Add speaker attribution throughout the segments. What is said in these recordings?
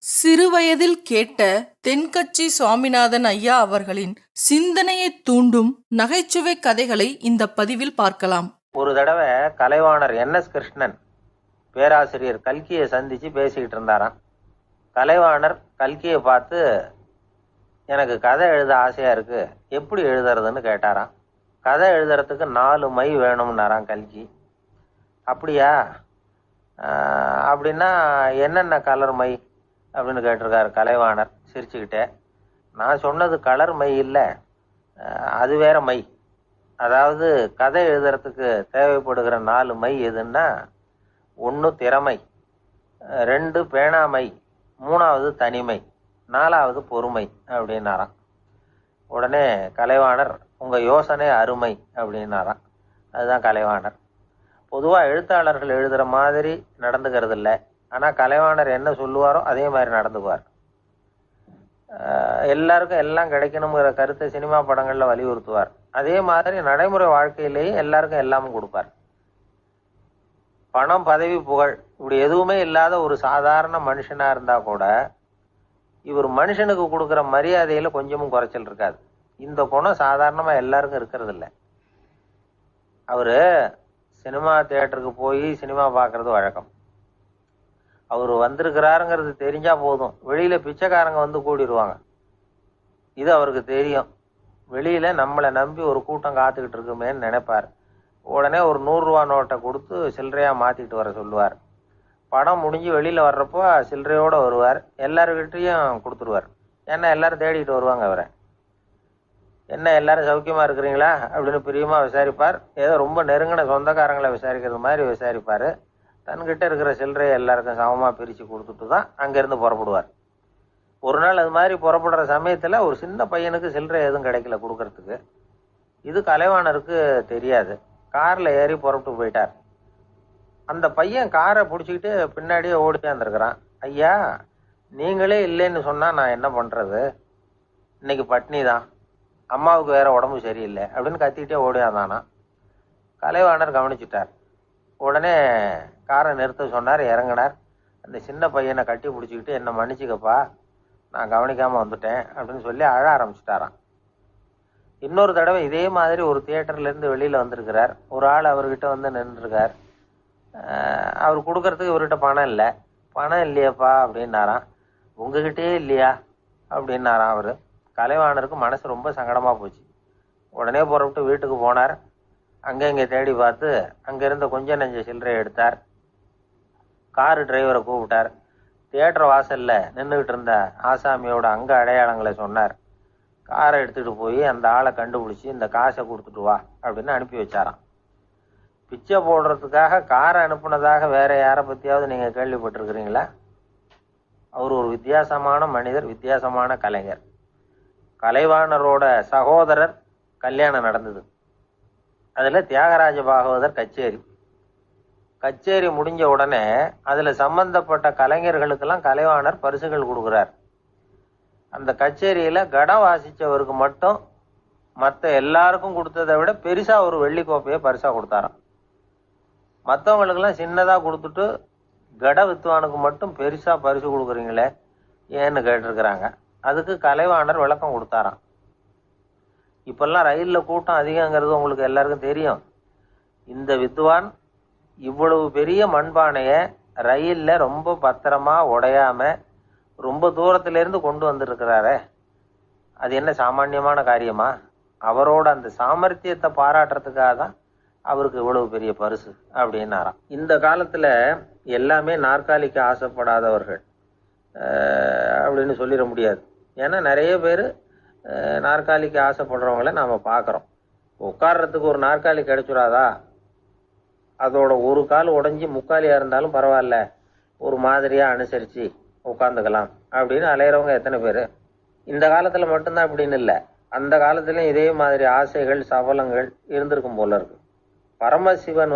Speaker 1: சிறுவயதில் கேட்ட தென்கட்சி சுவாமிநாதன் ஐயா அவர்களின் சிந்தனையை தூண்டும் நகைச்சுவை கதைகளை இந்த பதிவில் பார்க்கலாம்.
Speaker 2: ஒரு தடவை கலைவாணர் என்.எஸ். கிருஷ்ணன் பேராசிரியர் கல்கியை சந்திச்சு பேசிக்கிட்டு இருந்தாராம். கலைவாணர் கல்கியை பார்த்து, எனக்கு கதை எழுத ஆசையா இருக்கு, எப்படி எழுதுறதுன்னு கேட்டாராம். கதை எழுதுறதுக்கு 4 மை வேணும்னாராம் கல்கி. அப்படியா, அப்படின்னா என்னென்ன கலர் மை அப்படின்னு கேட்டிருக்காரு கலைவாணர் சிரிச்சுக்கிட்டே. நான் சொன்னது கலர் மை இல்லை, அது வேற மை. அதாவது கதை எழுதுறதுக்கு தேவைப்படுகிற 4 மை எதுன்னா, 1 திறமை, 2 பேணாமை, 3வது தனிமை, 4வது பொறுமை அப்படின்னாராம். உடனே கலைவாணர், உங்க யோசனை அருமை அப்படின்னாராம். அதுதான் கலைவாணர். பொதுவாக எழுத்தாளர்கள் எழுதுகிற மாதிரி நடந்துக்கிறது இல்லை. ஆனால் கலைவாணர் என்ன சொல்லுவாரோ அதே மாதிரி நடந்துக்குவார். எல்லாருக்கும் எல்லாம் கிடைக்கணுங்கிற கருத்தை சினிமா படங்களில் வலியுறுத்துவார். அதே மாதிரி நடைமுறை வாழ்க்கையிலேயே எல்லாருக்கும் எல்லாமும் கொடுப்பார். பணம், பதவி, புகழ் இப்படி எதுவுமே இல்லாத ஒரு சாதாரண மனுஷனா இருந்தா கூட இவர் மனுஷனுக்கு கொடுக்குற மரியாதையில கொஞ்சமும் குறைச்சல் இருக்காது. இந்த குணம் சாதாரணமா எல்லாருக்கும் இருக்கிறது இல்லை. அவரு சினிமா தியேட்டருக்கு போய் சினிமா பார்க்கறது வழக்கம். அவர் வந்திருக்கிறாருங்கிறது தெரிஞ்சா போதும், வெளியில பிச்சைக்காரங்க வந்து கூடிடுவாங்க. இது அவருக்கு தெரியும். வெளியில நம்மளை நம்பி ஒரு கூட்டம் காத்துக்கிட்டு இருக்குமேன்னு நினைப்பார். உடனே ஒரு 100 ரூபா நோட்டை கொடுத்து சில்லறையா மாத்திட்டு வர சொல்லுவார். படம் முடிஞ்சு வெளியில வர்றப்போ சில்லறையோட வருவார். எல்லாருக்கிட்டையும் கொடுத்துருவார். ஏன்னா எல்லாரும் தேடிட்டு வருவாங்க அவரை. என்ன எல்லாரும் சௌக்கியமா இருக்கிறீங்களா அப்படின்னு பிரியமா விசாரிப்பார். ஏதோ ரொம்ப நெருங்கின சொந்தக்காரங்களை விசாரிக்கிறது மாதிரி விசாரிப்பாரு. தன்கிட்ட இருக்கிற சில்லறையை எல்லாருக்கும் சமமா பிரிச்சு கொடுத்துட்டு தான் அங்கிருந்து புறப்படுவார். ஒரு நாள் அது மாதிரி புறப்படுற சமயத்துல ஒரு சின்ன பையனுக்கு சில்லறை எதுவும் கிடைக்கல கொடுக்கறதுக்கு. இது கலைவாணருக்கு தெரியாது. கார்ல ஏறி புறப்பட்டு போயிட்டார். அந்த பையன் காரை பிடிச்சிக்கிட்டு பின்னாடியே ஓடியாந்துருக்கிறான். ஐயா, நீங்களே இல்லைன்னு சொன்னா நான் என்ன பண்றது, இன்னைக்கு பட்னி தான், அம்மாவுக்கு வேற உடம்பு சரியில்லை அப்படின்னு கத்திக்கிட்டே ஓடியாந்தானா. கலைவாணர் கவனிச்சுட்டார். உடனே காரை நிறுத்த சொன்னார். இறங்கினார். அந்த சின்ன பையனை கட்டி பிடிச்சிக்கிட்டு, என்னை மன்னிச்சுக்கப்பா, நான் கவனிக்காம வந்துட்டேன் அப்படின்னு சொல்லி அழ ஆரம்பிச்சுட்டாராம். இன்னொரு தடவை இதே மாதிரி ஒரு தியேட்டர்ல இருந்து வெளியில வந்திருக்கிறார். ஒரு ஆள் அவர்கிட்ட வந்து நின்றுருக்கார். அவர் கொடுக்கறதுக்கு இவர்கிட்ட பணம் இல்லை. பணம் இல்லையாப்பா அப்படின்னாராம். உங்ககிட்டயே இல்லையா அப்படின்னாராம் அவரு. கலைவாணருக்கு மனசு ரொம்ப சங்கடமா போச்சு. உடனே புறப்பட்டு வீட்டுக்கு போனார். அங்கே இங்கே தேடி பார்த்து அங்கிருந்த கொஞ்சம் நெஞ்ச சில்லறையை எடுத்தார். காரு டிரைவரை கூப்பிட்டார். தியேட்டர் வாசல்ல நின்றுகிட்டு இருந்த ஆசாமியோட அங்க அடையாளங்களை சொன்னார். காரை எடுத்துட்டு போய் அந்த ஆளை கண்டுபிடிச்சி இந்த காசை கொடுத்துட்டு வா அப்படின்னு அனுப்பி வச்சாராம். பிச்சை போடுறதுக்காக காரை அனுப்புனதாக வேற யாரை பத்தியாவது நீங்க கேள்விப்பட்டிருக்கிறீங்களா? அவர் ஒரு வித்தியாசமான மனிதர், வித்தியாசமான கலைஞர். கலைவாணரோட சகோதரர் கல்யாணம் நடந்தது. அதுல தியாகராஜ பாகவதர் கச்சேரி முடிஞ்ச உடனே அதுல சம்பந்தப்பட்ட கலைஞர்களுக்கெல்லாம் கலைவாணர் பரிசுகள் கொடுக்குறார். அந்த கச்சேரியில கடம் வாசிச்சவருக்கு மட்டும் மற்ற எல்லாருக்கும் கொடுத்ததை விட பெருசா ஒரு வெள்ளி கோப்பையை பரிசா கொடுத்தாராம். மற்றவங்களுக்கெல்லாம் சின்னதா கொடுத்துட்டு கட வித்துவானுக்கு மட்டும் பெருசா பரிசு கொடுக்குறீங்களே ஏன்னு கேட்டிருக்கிறாங்க. அதுக்கு கலைவாணர் விளக்கம் கொடுத்தாராம். இப்பெல்லாம் ரயில்ல கூட்டம் அதிகங்கிறது உங்களுக்கு எல்லாருக்கும் தெரியும். இந்த வித்வான் இவ்வளவு பெரிய மண்பானைய ரயில்ல ரொம்ப பத்திரமா உடையாம ரொம்ப தூரத்துல இருந்து கொண்டு வந்திருக்கிறாரே, அது என்ன சாமான்யமான காரியமா? அவரோட அந்த சாமர்த்தியத்தை பாராட்டுறதுக்காக தான் அவருக்கு இவ்வளவு பெரிய பரிசு அப்படின்னாராம். இந்த காலத்துல எல்லாமே நாற்காலிக்கு ஆசைப்படாதவர்கள் அப்படின்னு சொல்லிட முடியாது. ஏன்னா நிறைய பேர் நாற்காலிக்கு ஆசைப்படுறவங்கள நாம பார்க்குறோம். உட்கார்றதுக்கு ஒரு நாற்காலி கிடைச்சுடாதா, அதோட ஒரு கால் உடஞ்சி முக்காலியா இருந்தாலும் பரவாயில்ல, ஒரு மாதிரியா அனுசரிச்சு உட்காந்துக்கலாம் அப்படின்னு அலையிறவங்க எத்தனை பேர்? இந்த காலத்துல மட்டும்தான் அப்படின்னு இல்லை, அந்த காலத்துலயும் இதே மாதிரி ஆசைகள் சபலங்கள் இருந்திருக்கும் போல இருக்கு. பரமசிவன்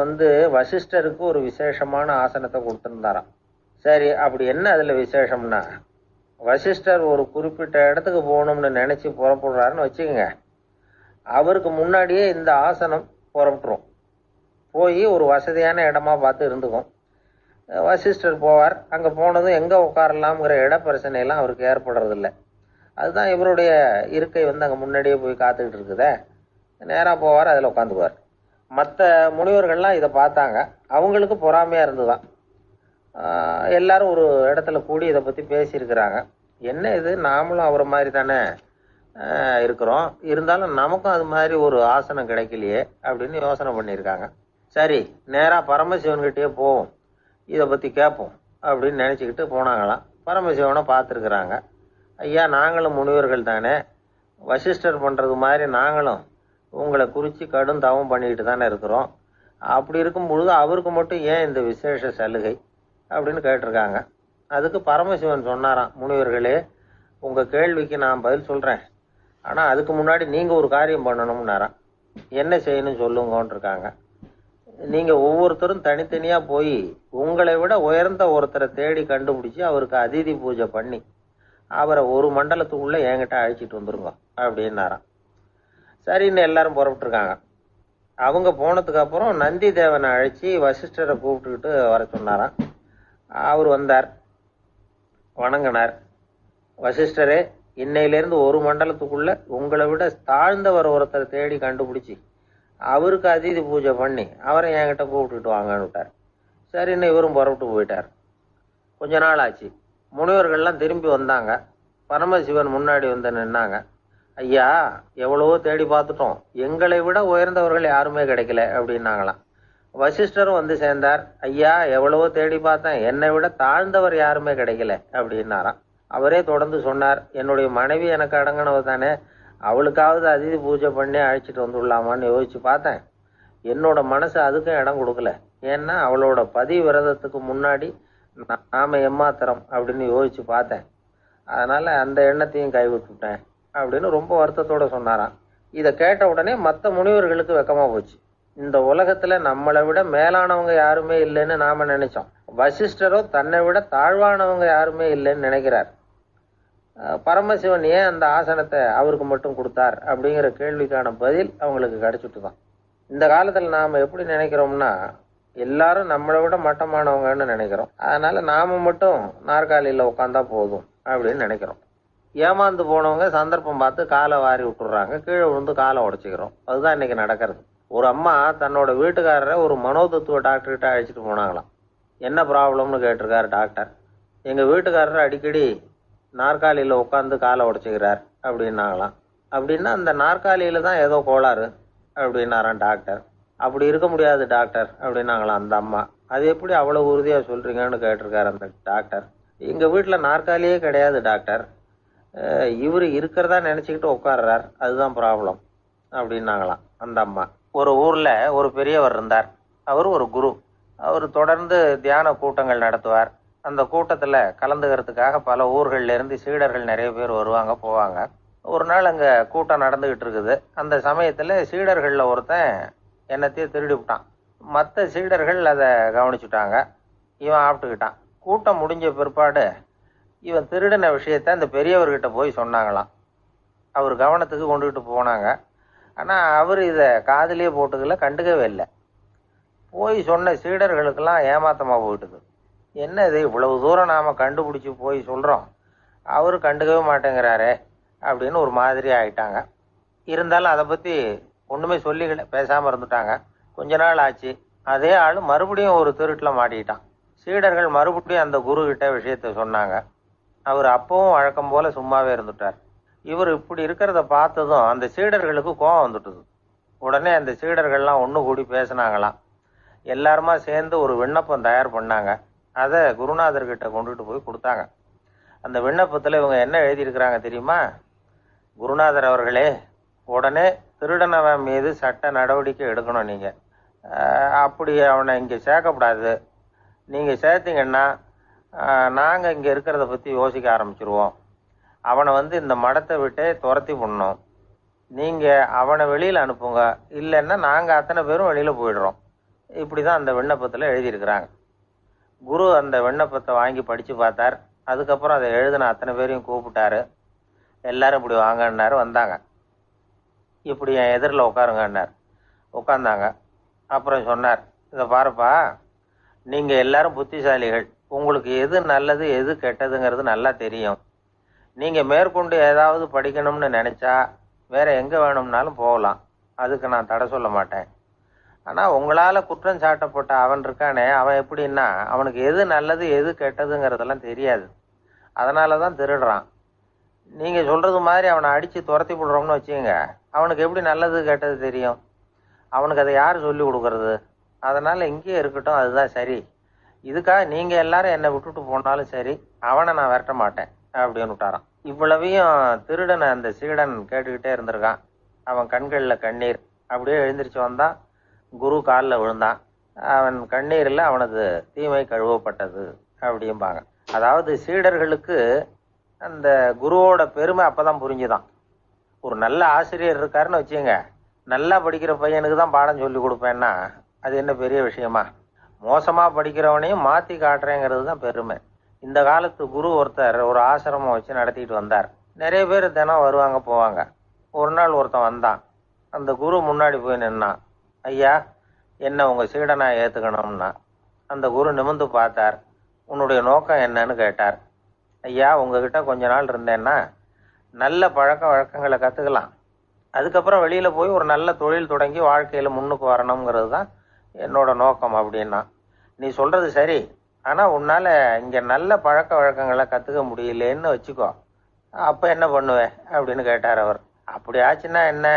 Speaker 2: வசிஷ்டருக்கு ஒரு விசேஷமான ஆசனத்தை கொடுத்திருந்தாராம். சரி, அப்படி என்ன அதுல விசேஷம்னா, வசிஷ்டர் ஒரு குறிப்பிட்ட இடத்துக்கு போகணும்னு நினைச்சு புறப்படுறாருன்னு வச்சுக்கோங்க. அவருக்கு முன்னாடியே இந்த ஆசனம் புறப்பட்டுரும். போய் ஒரு வசதியான இடமா பார்த்து இருந்துக்கும். வசிஷ்டர் போவார். அங்கே போனதும் எங்கே உட்காரலாம்ங்கிற இட பிரச்சனையெல்லாம் அவருக்கு ஏற்படுறதில்ல. அதுதான் இவருடைய இருக்கை அங்கே முன்னாடியே போய் காத்துக்கிட்டு இருக்குதே. நேராக போவார், அதில் உட்காந்துக்குவார். மற்ற முனிவர்கள்லாம் இதை பார்த்தாங்க. அவங்களுக்கு பொறாமையாக இருந்துதான். எல்லாரும் ஒரு இடத்துல கூடி இதை பற்றி பேசியிருக்கிறாங்க. என்ன இது, நாமளும் அவரை மாதிரி தானே இருக்கிறோம், இருந்தாலும் நமக்கும் அது மாதிரி ஒரு ஆசனம் கிடைக்கலையே அப்படின்னு யோசனை பண்ணியிருக்காங்க. சரி, நேராக பரமசிவன்கிட்டயே போவோம், இதை பற்றி கேட்போம் அப்படின்னு நினச்சிக்கிட்டு போனாங்களாம். பரமசிவனை பார்த்துருக்குறாங்க. ஐயா, நாங்களும் முனிவர்கள் தானே, வசிஷ்டர் பண்ணுறது மாதிரி நாங்களும் உங்களை குறித்து கடும் தவம் பண்ணிக்கிட்டு தானே இருக்கிறோம். அப்படி இருக்கும் பொழுது அவருக்கு மட்டும் ஏன் இந்த விசேஷ சலுகை அப்படின்னு கேட்டிருக்காங்க. அதுக்கு பரமசிவன் சொன்னாராம், முனிவர்களே, உங்கள் கேள்விக்கு நான் பதில் சொல்கிறேன், ஆனால் அதுக்கு முன்னாடி நீங்கள் ஒரு காரியம் பண்ணணும்னாராம். என்ன செய்யணும்னு சொல்லுங்கன்னு இருக்காங்க. நீங்கள் ஒவ்வொருத்தரும் தனித்தனியாக போய் உங்களை விட உயர்ந்த ஒருத்தரை தேடி கண்டுபிடிச்சி அவருக்கு அதிதி பூஜை பண்ணி அவரை ஒரு மண்டலத்துக்குள்ளே என்கிட்ட அழைச்சிட்டு வந்துருங்க அப்படின்னாராம். சரின்னு எல்லாரும் புறப்பட்டுருக்காங்க. அவங்க போனதுக்கு அப்புறம் நந்தி தேவனை அழைச்சி வசிஷ்டரை கூப்பிட்டுக்கிட்டு வர சொன்னாராம். அவர் வந்தார், வணங்கினார். வசிஷ்டரே, இன்னையிலேருந்து ஒரு மண்டலத்துக்குள்ள உங்களை விட தாழ்ந்தவர் ஒருத்தரை தேடி கண்டுபிடிச்சி அவருக்கு அதிதி பூஜை பண்ணி அவரை என்கிட்ட கூப்பிட்டுட்டு வாங்கன்னு விட்டார். சரின்னு இவரும் புறப்பட்டு போயிட்டார். கொஞ்ச நாள் ஆச்சு. முனிவர்கள்லாம் திரும்பி வந்தாங்க. பரமசிவன் முன்னாடி வந்து நின்னாங்க. ஐயா, எவ்வளவோ தேடி பார்த்துட்டோம், எங்களை விட உயர்ந்தவர்கள் யாருமே கிடைக்கல அப்படின்னாங்களாம். வசிஷ்டரும் வந்து சேர்ந்தார். ஐயா, எவ்வளவோ தேடி பார்த்தேன், என்னை விட தாழ்ந்தவர் யாருமே கிடைக்கல அப்படின்னாராம். அவரே தொடர்ந்து சொன்னார், என்னுடைய மனைவி எனக்கு அடங்கினவ தானே, அவளுக்காவது அதிதி பூஜை பண்ணி அழைச்சிட்டு வந்துடலாமான்னு யோசிச்சு பார்த்தேன். என்னோட மனசு அதுக்கும் இடம் கொடுக்கல. ஏன்னா அவளோட விரதத்துக்கு முன்னாடி நாம ஏமாத்திரம் அப்படின்னு யோசிச்சு பார்த்தேன். அதனால அந்த எண்ணத்தையும் கைவிட்டுட்டேன் அப்படின்னு ரொம்ப வருத்தத்தோட சொன்னாராம். இதை கேட்ட உடனே மற்ற முனிவர்களுக்கு வெக்கமா போச்சு. இந்த உலகத்துல நம்மளை விட மேலானவங்க யாருமே இல்லைன்னு நாம நினைச்சோம். வசிஷ்டரோ தன்னை விட தாழ்வானவங்க யாருமே இல்லைன்னு நினைக்கிறார். பரமசிவன் ஏன் அந்த ஆசனத்தை அவருக்கு மட்டும் கொடுத்தார் அப்படிங்கிற கேள்விக்கான பதில் அவங்களுக்கு கிடைச்சிட்டு தான். இந்த காலத்துல நாம எப்படி நினைக்கிறோம்னா, எல்லாரும் நம்மளை விட மட்டமானவங்கன்னு நினைக்கிறோம். அதனால நாம மட்டும் நாற்காலியில உட்காந்தா போதும் அப்படின்னு நினைக்கிறோம். ஏமாந்து போனவங்க சந்தர்ப்பம் பார்த்து காலை வாரி விட்டுறாங்க, கீழே விழுந்து காலை உடைச்சிக்கிறோம். அதுதான் இன்னைக்கு நடக்கிறது. ஒரு அம்மா தன்னோட வீட்டுக்காரரை ஒரு மனோதத்துவ டாக்டர்கிட்ட அழைச்சிட்டு போனாங்களாம். என்ன ப்ராப்ளம்னு கேட்டிருக்காரு டாக்டர். எங்க வீட்டுக்காரர் அடிக்கடி நாற்காலியில உட்காந்து காலை உடைச்சிக்கிறார் அப்படின்னாங்களாம். அப்படின்னா அந்த நாற்காலியில தான் ஏதோ கோளாறு அப்படின்னாராம் டாக்டர். அப்படி இருக்க முடியாது டாக்டர் அப்படின்னாங்களாம் அந்த அம்மா. அது எப்படி அவ்வளவு உறுதியா சொல்றீங்கன்னு கேட்டிருக்காரு அந்த டாக்டர். எங்க வீட்டுல நாற்காலியே கிடையாது டாக்டர், இவர் இருக்கிறதா நினைச்சுக்கிட்டு உட்கார்றார், அதுதான் ப்ராப்ளம் அப்படின்னாங்களாம் அந்த அம்மா. ஒரு ஊர்ல ஒரு பெரியவர் இருந்தார். அவர் ஒரு குரு. அவர் தொடர்ந்து தியான கூட்டங்கள் நடத்துவார். அந்த கூட்டத்துல கலந்துக்கிறதுக்காக பல ஊர்கள்ல இருந்து சீடர்கள் நிறைய பேர் வருவாங்க போவாங்க. ஒரு நாள் அங்க கூட்டம் நடந்துகிட்டு இருக்குது. அந்த சமயத்துல சீடர்கள்ல ஒருத்தன் என்னத்தையும் திருடி விட்டான். மற்ற சீடர்கள் அதை கவனிச்சுட்டாங்க. இவன் ஆப்பிட்டுக்கிட்டான். கூட்டம் முடிஞ்ச பிற்பாடு இவன் திருடின விஷயத்த அந்த பெரியவர்கிட்ட போய் சொன்னாங்களாம். அவர் கவனத்துக்கு கொண்டுகிட்டு போனாங்க. ஆனால் அவர் இதை காதிலே போட்டுக்கல, கண்டுக்கவே இல்லை. போய் சொன்ன சீடர்களுக்கெல்லாம் ஏமாத்தமாக போயிட்டுது. என்ன இது, இவ்வளவு தூரம் நாம் கண்டுபிடிச்சி போய் சொல்கிறோம், அவர் கண்டுக்கவே மாட்டேங்கிறாரே அப்படின்னு ஒரு மாதிரி ஆயிட்டாங்க. இருந்தாலும் அதை பற்றி ஒன்றுமே சொல்லிக்கல, பேசாமல் இருந்துட்டாங்க. கொஞ்ச நாள் ஆச்சு. அதே ஆள் மறுபடியும் ஒரு திருட்டில் மாட்டிக்கிட்டான். சீடர்கள் மறுபடியும் அந்த குரு கிட்ட விஷயத்த சொன்னாங்க. அவர் அப்பவும் வழக்கம் போல சும்மாவே இருந்துட்டார். இவர் இப்படி இருக்கிறத பார்த்ததும் அந்த சீடர்களுக்கு கோபம் வந்துட்டுது. உடனே அந்த சீடர்கள்லாம் ஒன்று கூடி பேசினாங்களாம். எல்லாருமா சேர்ந்து ஒரு விண்ணப்பம் தயார் பண்ணாங்க. அதை குருநாதர்கிட்ட கொண்டுட்டு போய் கொடுத்தாங்க. அந்த விண்ணப்பத்தில் இவங்க என்ன எழுதியிருக்கிறாங்க தெரியுமா? குருநாதர் அவர்களே, உடனே திருடனவன் மீது சட்ட நடவடிக்கை எடுக்கணும். நீங்கள் அப்படி அவனை இங்கே சேர்க்கக்கூடாது. நீங்கள் சேர்த்தீங்கன்னா நாங்கள் இங்கே இருக்கிறத பற்றி யோசிக்க ஆரம்பிச்சிருவோம். அவனை இந்த மடத்தை விட்டே துரத்தி பண்ணணும். நீங்கள் அவனை வெளியில் அனுப்புங்க, இல்லைன்னா நாங்கள் அத்தனை பேரும் வெளியில் போயிடுறோம். இப்படி தான் அந்த விண்ணப்பத்தில் எழுதியிருக்கிறாங்க. குரு அந்த விண்ணப்பத்தை வாங்கி படித்து பார்த்தார். அதுக்கப்புறம் அதை எழுதின அத்தனை பேரையும் கூப்பிட்டாரு. எல்லாரும் இப்படி வாங்கன்னாரு. வந்தாங்க. இப்படி என் எதிரில் உட்காருங்கன்னார். உட்காந்தாங்க. அப்புறம் சொன்னார், இதை பாருப்பா, நீங்கள் எல்லாரும் புத்திசாலிகள், உங்களுக்கு எது நல்லது எது கெட்டதுங்கிறது நல்லா தெரியும். நீங்கள் மேற்கொண்டு ஏதாவது படிக்கணும்னு நினச்சா வேற எங்கே வேணும்னாலும் போகலாம், அதுக்கு நான் தடை சொல்ல மாட்டேன். ஆனால் உங்களால் குற்றம் சாட்டப்பட்ட அவன் இருக்கானே, அவன் எப்படின்னா அவனுக்கு எது நல்லது எது கெட்டதுங்கிறதெல்லாம் தெரியாது, அதனால தான் திருடுறான். நீங்கள் சொல்கிறது மாதிரி அவனை அடித்து துரத்தி விடுறோம்னு வச்சுக்கோங்க, அவனுக்கு எப்படி நல்லது கெட்டது தெரியும்? அவனுக்கு அதை யார் சொல்லி கொடுக்கறது? அதனால் இங்கேயே இருக்கட்டும், அதுதான் சரி. இதுக்காக நீங்கள் எல்லாரும் என்னை விட்டுட்டு போனாலும் சரி, அவனை நான் விரட்ட மாட்டேன் அப்படின்னு விட்டாரான். இவ்வளவையும் திருடனை அந்த சீடன் கேட்டுக்கிட்டே இருந்திருக்கான். அவன் கண்களில் கண்ணீர். அப்படியே எழுந்திரிச்சு வந்தான், குரு காலில் விழுந்தான். அவன் கண்ணீரில் அவனது தீமை கழுவப்பட்டது அப்படிம்பாங்க. அதாவது சீடர்களுக்கு அந்த குருவோட பெருமை அப்பதான் புரிஞ்சுதான். ஒரு நல்ல ஆசிரியர் இருக்காருன்னு வச்சுங்க, நல்லா படிக்கிற பையனுக்கு தான் பாடம் சொல்லி கொடுப்பேன்னா அது என்ன பெரிய விஷயமா? மோசமாக படிக்கிறவனையும் மாற்றி காட்டுறேங்கிறது தான் பெருமை. இந்த காலத்து குரு ஒருத்தர் ஒரு ஆசிரமம் வச்சு நடத்திட்டு வந்தார். நிறைய பேர் தினம் வருவாங்க போவாங்க. ஒரு நாள் ஒருத்தன் வந்தான். அந்த குரு முன்னாடி போய் நின்னான். ஐயா, என்ன உங்கள் சீடனா ஏற்றுக்கணும்னா. அந்த குரு நிமிர்ந்து பார்த்தார். உன்னுடைய நோக்கம் என்னன்னு கேட்டார். ஐயா, உங்ககிட்ட கொஞ்ச நாள் இருந்தேன்னா நல்ல பழக்க வழக்கங்களை கற்றுக்கலாம், அதுக்கப்புறம் வெளியில் போய் ஒரு நல்ல தொழில் தொடங்கி வாழ்க்கையில் முன்னுக்கு வரணுங்கிறது தான் என்னோட நோக்கம் அப்படின்னா. நீ சொல்கிறது சரி, ஆனால் உன்னால் இங்கே நல்ல பழக்க வழக்கங்களை கற்றுக்க முடியலேன்னு வச்சுக்கோ, அப்போ என்ன பண்ணுவேன் அப்படின்னு கேட்டார் அவர். அப்படி ஆச்சுன்னா என்ன,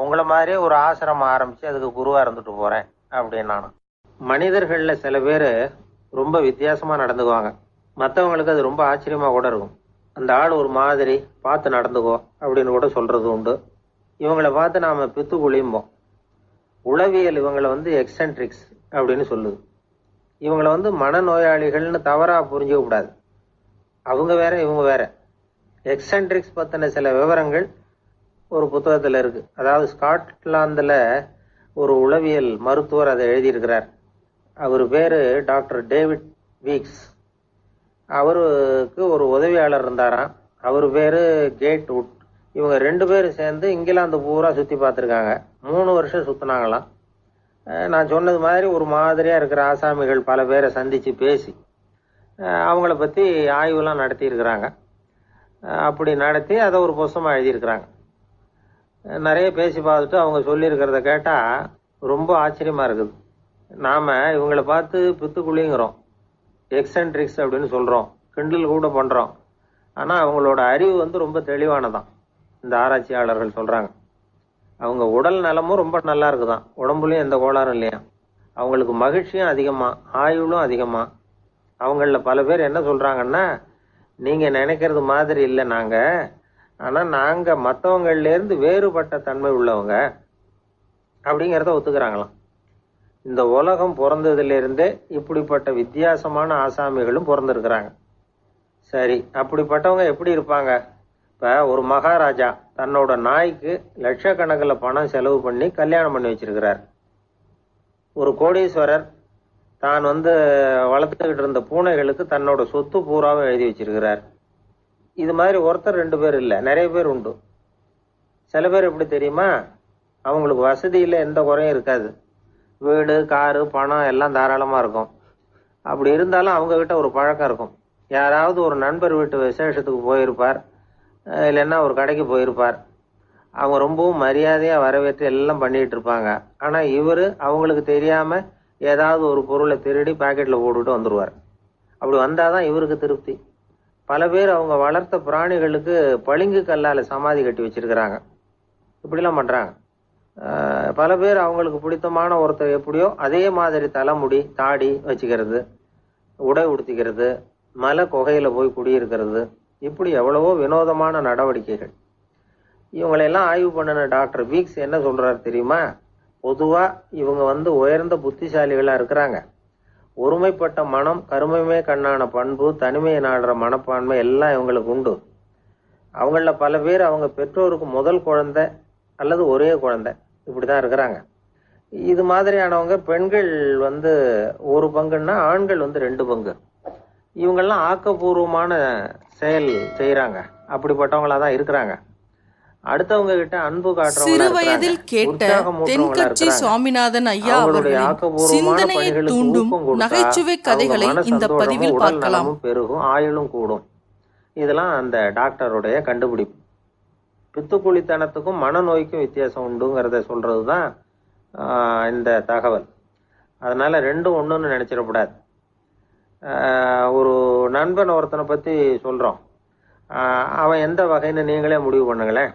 Speaker 2: உங்களை மாதிரியே ஒரு ஆசிரமம் ஆரம்பித்து அதுக்கு குருவாக இருந்துட்டு போகிறேன் அப்படின்னு நானும். மனிதர்களில் சில பேர் ரொம்ப வித்தியாசமாக நடந்துக்குவாங்க. மற்றவங்களுக்கு அது ரொம்ப ஆச்சரியமாக கூட இருக்கும். அந்த ஆள் ஒரு மாதிரி பார்த்து நடந்துக்கோ அப்படின்னு கூட சொல்கிறது உண்டு. இவங்களை பார்த்து நாம் பித்து குளியும்போம். உளவியல் இவங்களை எக்ஸென்ட்ரிக்ஸ் அப்படின்னு சொல்லுது. இவங்களை மனநோயாளிகள்னு தவறாக புரிஞ்சிக்க கூடாது. அவங்க வேற இவங்க வேற. எக்ஸென்ட்ரிக்ஸ் பற்றின சில விவரங்கள் ஒரு புத்தகத்தில் இருக்குது. அதாவது ஸ்காட்லாந்தில் ஒரு உளவியல் மருத்துவர் அதை எழுதியிருக்கிறார். அவர் பேர் டாக்டர் டேவிட் வீக்ஸ். அவருக்கு ஒரு உதவியாளர் இருந்தாராம். அவர் பேர் கேட் வுட். இவங்க 2 பேரும் சேர்ந்து இங்கிலாந்து பூரா சுற்றி பார்த்துருக்காங்க. 3 வருஷம் சுற்றினாங்களாம். நான் சொன்னது மாதிரி ஒரு மாதிரியாக இருக்கிற ஆசாமிகள் பல பேரை சந்தித்து பேசி அவங்கள பற்றி ஆய்வுலாம் நடத்தியிருக்கிறாங்க. அப்படி நடத்தி அதை ஒரு புஸ்தகமாக எழுதியிருக்கிறாங்க. நிறைய பேசி பார்த்துட்டு அவங்க சொல்லியிருக்கிறத கேட்டால் ரொம்ப ஆச்சரியமாக இருக்குது. நாம் இவங்களை பார்த்து பித்துக்குழிங்கிறோம், எக்ஸென்ட்ரிக்ஸ் அப்படின்னு சொல்கிறோம், கிண்டல் கூட பண்ணுறோம். ஆனால் அவங்களோட அறிவு ரொம்ப தெளிவானதான். இந்த ஆராய்ச்சியாளர்கள் சொல்கிறாங்க. அவங்க உடல் நலமும் ரொம்ப நல்லா இருக்குதான், உடம்புலையும் எந்த கோளாறும் இல்லையா. அவங்களுக்கு மகிழ்ச்சியும் அதிகமாக, ஆயுளும் அதிகமாக. அவங்களில் பல பேர் என்ன சொல்கிறாங்கன்னா, நீங்கள் நினைக்கிறது மாதிரி இல்லை நாங்கள், ஆனால் நாங்கள் மற்றவங்கள்லேருந்து வேறுபட்ட தன்மை உள்ளவங்க அப்படிங்கிறத ஒத்துக்கிறாங்களாம். இந்த உலகம் பிறந்ததுலேருந்தே இப்படிப்பட்ட வித்தியாசமான ஆசாமிகளும் பிறந்திருக்கிறாங்க. சரி, அப்படிப்பட்டவங்க எப்படி இருப்பாங்க? இப்போ ஒரு மகாராஜா தன்னோட நாய்க்கு லட்சக்கணக்கில் பணம் செலவு பண்ணி கல்யாணம் பண்ணி வச்சிருக்கிறார். ஒரு கோடீஸ்வரர் தான் வளர்த்துக்கிட்டு இருந்த பூனைகளுக்கு தன்னோட சொத்து பூராவும் எழுதி வச்சிருக்கிறார். இது மாதிரி ஒருத்தர் 2 பேர் இல்லை, நிறைய பேர் உண்டு. சில பேர் எப்படி தெரியுமா, அவங்களுக்கு வசதியில் எந்த குறையும் இருக்காது. வீடு, காரு, பணம் எல்லாம் தாராளமாக இருக்கும். அப்படி இருந்தாலும் அவங்கக்கிட்ட ஒரு பழக்கம் இருக்கும். யாராவது ஒரு நண்பர் வீட்டு விசேஷத்துக்கு போயிருப்பார், இல்லைன்னா ஒரு கடைக்கு போயிருப்பார். அவங்க ரொம்பவும் மரியாதையாக வரவேற்று எல்லாம் பண்ணிகிட்டு இருப்பாங்க. ஆனால் இவர் அவங்களுக்கு தெரியாமல் ஏதாவது ஒரு பொருளை திருடி பாக்கெட்டில் போட்டுட்டு வந்துடுவார். அப்படி வந்தால் தான் இவருக்கு திருப்தி. பல பேர் அவங்க வளர்த்த பிராணிகளுக்கு பளிங்கு கல்லால் சமாதி கட்டி வச்சிருக்கிறாங்க. இப்படிலாம் பண்ணுறாங்க. பல பேர் அவங்களுக்கு பிடித்தமான ஒருத்தர் எப்படியோ அதே மாதிரி தலைமுடி, தாடி வச்சுக்கிறது, உடை உடுத்திக்கிறது, மலை குகையில் போய் குடியிருக்கிறது, இப்படி எவ்வளவோ வினோதமான நடவடிக்கைகள். இவங்களெல்லாம் ஆய்வு பண்ணின டாக்டர் வீக்ஸ் என்ன சொல்கிறாரு தெரியுமா? பொதுவாக இவங்க உயர்ந்த புத்திசாலிகளாக இருக்கிறாங்க. ஒருமைப்பட்ட மனம், கருமையுமே கண்ணான பண்பு, தனிமையை நாடுற மனப்பான்மை எல்லாம் இவங்களுக்கு உண்டு. அவங்களில் பல பேர் அவங்க பெற்றோருக்கு முதல் குழந்தை அல்லது ஒரே குழந்தை, இப்படி தான் இருக்கிறாங்க. இது மாதிரியானவங்க பெண்கள் 1 பங்குன்னா ஆண்கள் 2 பங்கு. இவங்கெல்லாம் ஆக்கப்பூர்வமான செயல் செய்கிறாங்க. அப்படிப்பட்டவங்களாக தான் இருக்கிறாங்க. அடுத்தவங்க கிட்ட அன்பு காட்டுறவங்களா
Speaker 1: சிறு
Speaker 2: இருக்கிறாங்க,
Speaker 1: வயதில் கேட்ட
Speaker 2: உற்சாகமூட்டுறவங்களா
Speaker 1: தென்கட்சி
Speaker 2: இருக்கிறாங்க.
Speaker 1: சுவாமிநாதன் ஐயா
Speaker 2: அவங்களுடைய
Speaker 1: அவர்களின்
Speaker 2: ஆக்கப்பூர்வமான
Speaker 1: சிந்தனையை
Speaker 2: பணிகளுக்கு
Speaker 1: தூண்டும்
Speaker 2: ஊக்கம் கொடுத்தா
Speaker 1: நகைச்சுவை
Speaker 2: அவங்க
Speaker 1: கதைகளை
Speaker 2: மன
Speaker 1: இந்த
Speaker 2: சந்தோஷமும்
Speaker 1: பதிவில்
Speaker 2: உடல்
Speaker 1: பார்க்கலாம்.
Speaker 2: நலமும் பெருகும், ஆயுளும் கூடும். இதெல்லாம் அந்த டாக்டருடைய கண்டுபிடிப்பு. பித்துக்குழித்தனத்துக்கும் மனநோய்க்கும் வித்தியாசம் உண்டுங்கிறத சொல்றதுதான் இந்த தகவல். அதனால ரெண்டும் ஒண்ணுன்னு நினைச்சிடக்கூடாது. ஒரு நண்பன் ஒருத்தனை பத்தி சொல்றோம். அவன் எந்த வகைன்னு நீங்களே முடிவு பண்ணுங்களேன்.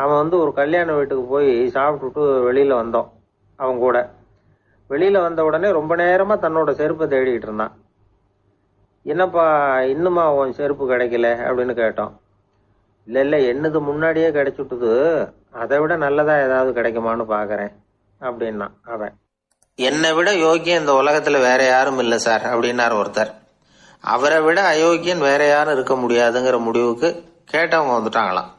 Speaker 2: அவன் ஒரு கல்யாண வீட்டுக்கு போய் சாப்பிட்டுட்டு வெளியில வந்தோம். அவன் கூட வெளியில வந்த உடனே ரொம்ப நேரமா தன்னோட செருப்பை தேடிக்கிட்டு இருந்தான். என்னப்பா இன்னுமா உன் செருப்பு கிடைக்கல அப்படின்னு கேட்டோம். இல்ல என்னது முன்னாடியே கிடைச்சுட்டுது, அதை விட நல்லதா ஏதாவது கிடைக்குமான்னு பாக்குறேன் அப்படின்னா அவன். என்னை விட யோக்கியம் இந்த உலகத்துல வேற யாரும் இல்லை சார் அப்படின்னாரு ஒருத்தர். அவரை விட அயோக்கியன் வேற யாரும் இருக்க முடியாதுங்கிற முடிவுக்கு கேட்டவங்க வந்துட்டாங்களாம்.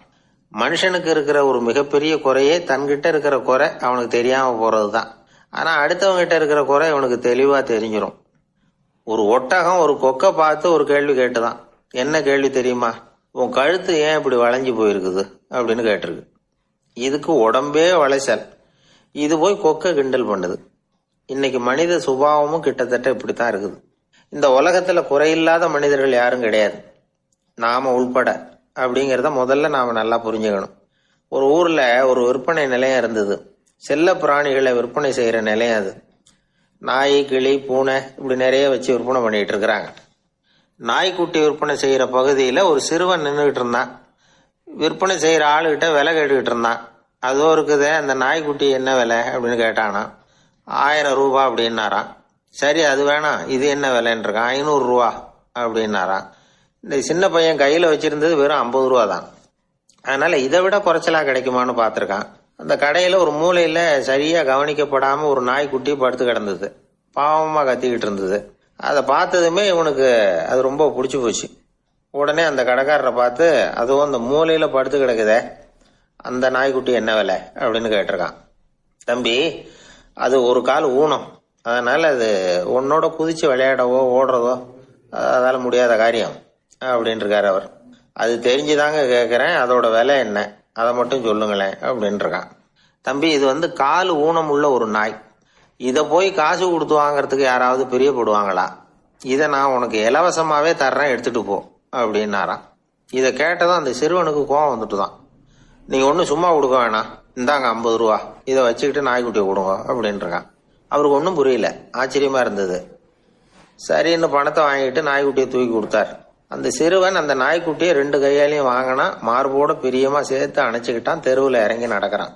Speaker 2: மனுஷனுக்கு இருக்கிற ஒரு மிகப்பெரிய குறையே தன்கிட்ட இருக்கிற குறை அவனுக்கு தெரியாம போறதுதான். ஆனா அடுத்தவங்க கிட்ட இருக்கிற குறை இவனுக்கு தெளிவா தெரிஞ்சிடும். ஒரு ஒட்டகம் ஒரு கொக்கை பார்த்து ஒரு கேள்வி கேட்டுதான். என்ன கேள்வி தெரியுமா? உன் கழுத்து ஏன் இப்படி வளைஞ்சு போயிருக்குது அப்படின்னு கேட்டிருக்கு. இதுக்கு உடம்பே வளைச்சல். இது போய் கொக்கை கிண்டல் பண்ணுது. இன்னைக்கு மனித சுபாவமும் கிட்டத்தட்ட இப்படித்தான் இருக்குது. இந்த உலகத்துல குறையில்லாத மனிதர்கள் யாரும் கிடையாது, நாம உள்பட. அப்படிங்கிறத முதல்ல நாம நல்லா புரிஞ்சுக்கணும். ஒரு ஊர்ல ஒரு விற்பனை நிலையம் இருந்தது. செல்ல பிராணிகளை விற்பனை செய்யற நிலையம் அது. நாய், கிளி, பூனை இப்படி நிறைய வச்சு விற்பனை பண்ணிட்டு இருக்கிறாங்க. நாய்க்குட்டி விற்பனை செய்யற பகுதியில ஒரு சிறுவன் நின்றுகிட்டு இருந்தான். விற்பனை செய்யற ஆளுகிட்ட விலை கேட்டுக்கிட்டு இருந்தான். அதோ இருக்குதே அந்த நாய்க்குட்டி என்ன விலை அப்படின்னு கேட்டானா. 1000 ரூபாய் அப்படின்னாராம். சரி அது வேணாம், இது என்ன விலைன்னு இருக்கான். 500 ரூபா அப்படின்னாராம். இந்த சின்ன பையன் கையில வச்சிருந்தது வெறும் 50 ரூபா தான். அதனால இதை விட குறைச்சலா கிடைக்குமான்னு பார்த்திருக்கான். அந்த கடையில ஒரு மூலையில சரியா கவனிக்கப்படாம ஒரு நாய்க்குட்டி படுத்து கிடந்தது. பாவமா கத்திக்கிட்டு இருந்தது. அதை பார்த்ததுமே இவனுக்கு அது ரொம்ப பிடிச்சி போச்சு. உடனே அந்த கடைக்காரரை பார்த்து, அதுவும் அந்த மூலையில படுத்து கிடக்குதே அந்த நாய்க்குட்டி என்ன விலை அப்படின்னு கேட்டிருக்கான். தம்பி, அது ஒரு கால் ஊனம், அதனால அது உன்னோட குதிச்சு விளையாடவோ ஓடுறதோ அதால முடியாத காரியம் அப்படின்னு இருக்காரு அவர். அது தெரிஞ்சுதாங்க கேட்கிறேன், அதோட விலை என்ன அதை மட்டும் சொல்லுங்களேன் அப்படின்னு இருக்கான். தம்பி, இது கால் ஊனம் உள்ள ஒரு நாய். இதை போய் காசு கொடுத்து வாங்கறதுக்கு யாராவது பிரியப்படுவாங்களா? இதை நான் உனக்கு இலவசமாவே தர்றேன், எடுத்துட்டு போ அப்படின்னாராம். இதை கேட்டதும் அந்த சிறுவனுக்கு கோவம் வந்துட்டுதான். நீங்க ஒன்னும் சும்மா கொடுக்க வேணாம், இந்தாங்க 50 ரூபா, இதை வச்சுக்கிட்டு நாய்க்குட்டியை கொடுங்க அப்படின்னு இருக்கான். அவருக்கு ஒன்றும் புரியல, ஆச்சரியமா இருந்தது. சரின்னு பணத்தை வாங்கிட்டு நாய்க்குட்டியை தூக்கி கொடுத்தார். அந்த சிறுவன் அந்த நாய்க்குட்டியை 2 கையாலையும் வாங்கினா, மார்போட பிரியமா சேர்த்து அணைச்சுக்கிட்டான். தெருவில் இறங்கி நடக்கிறான்.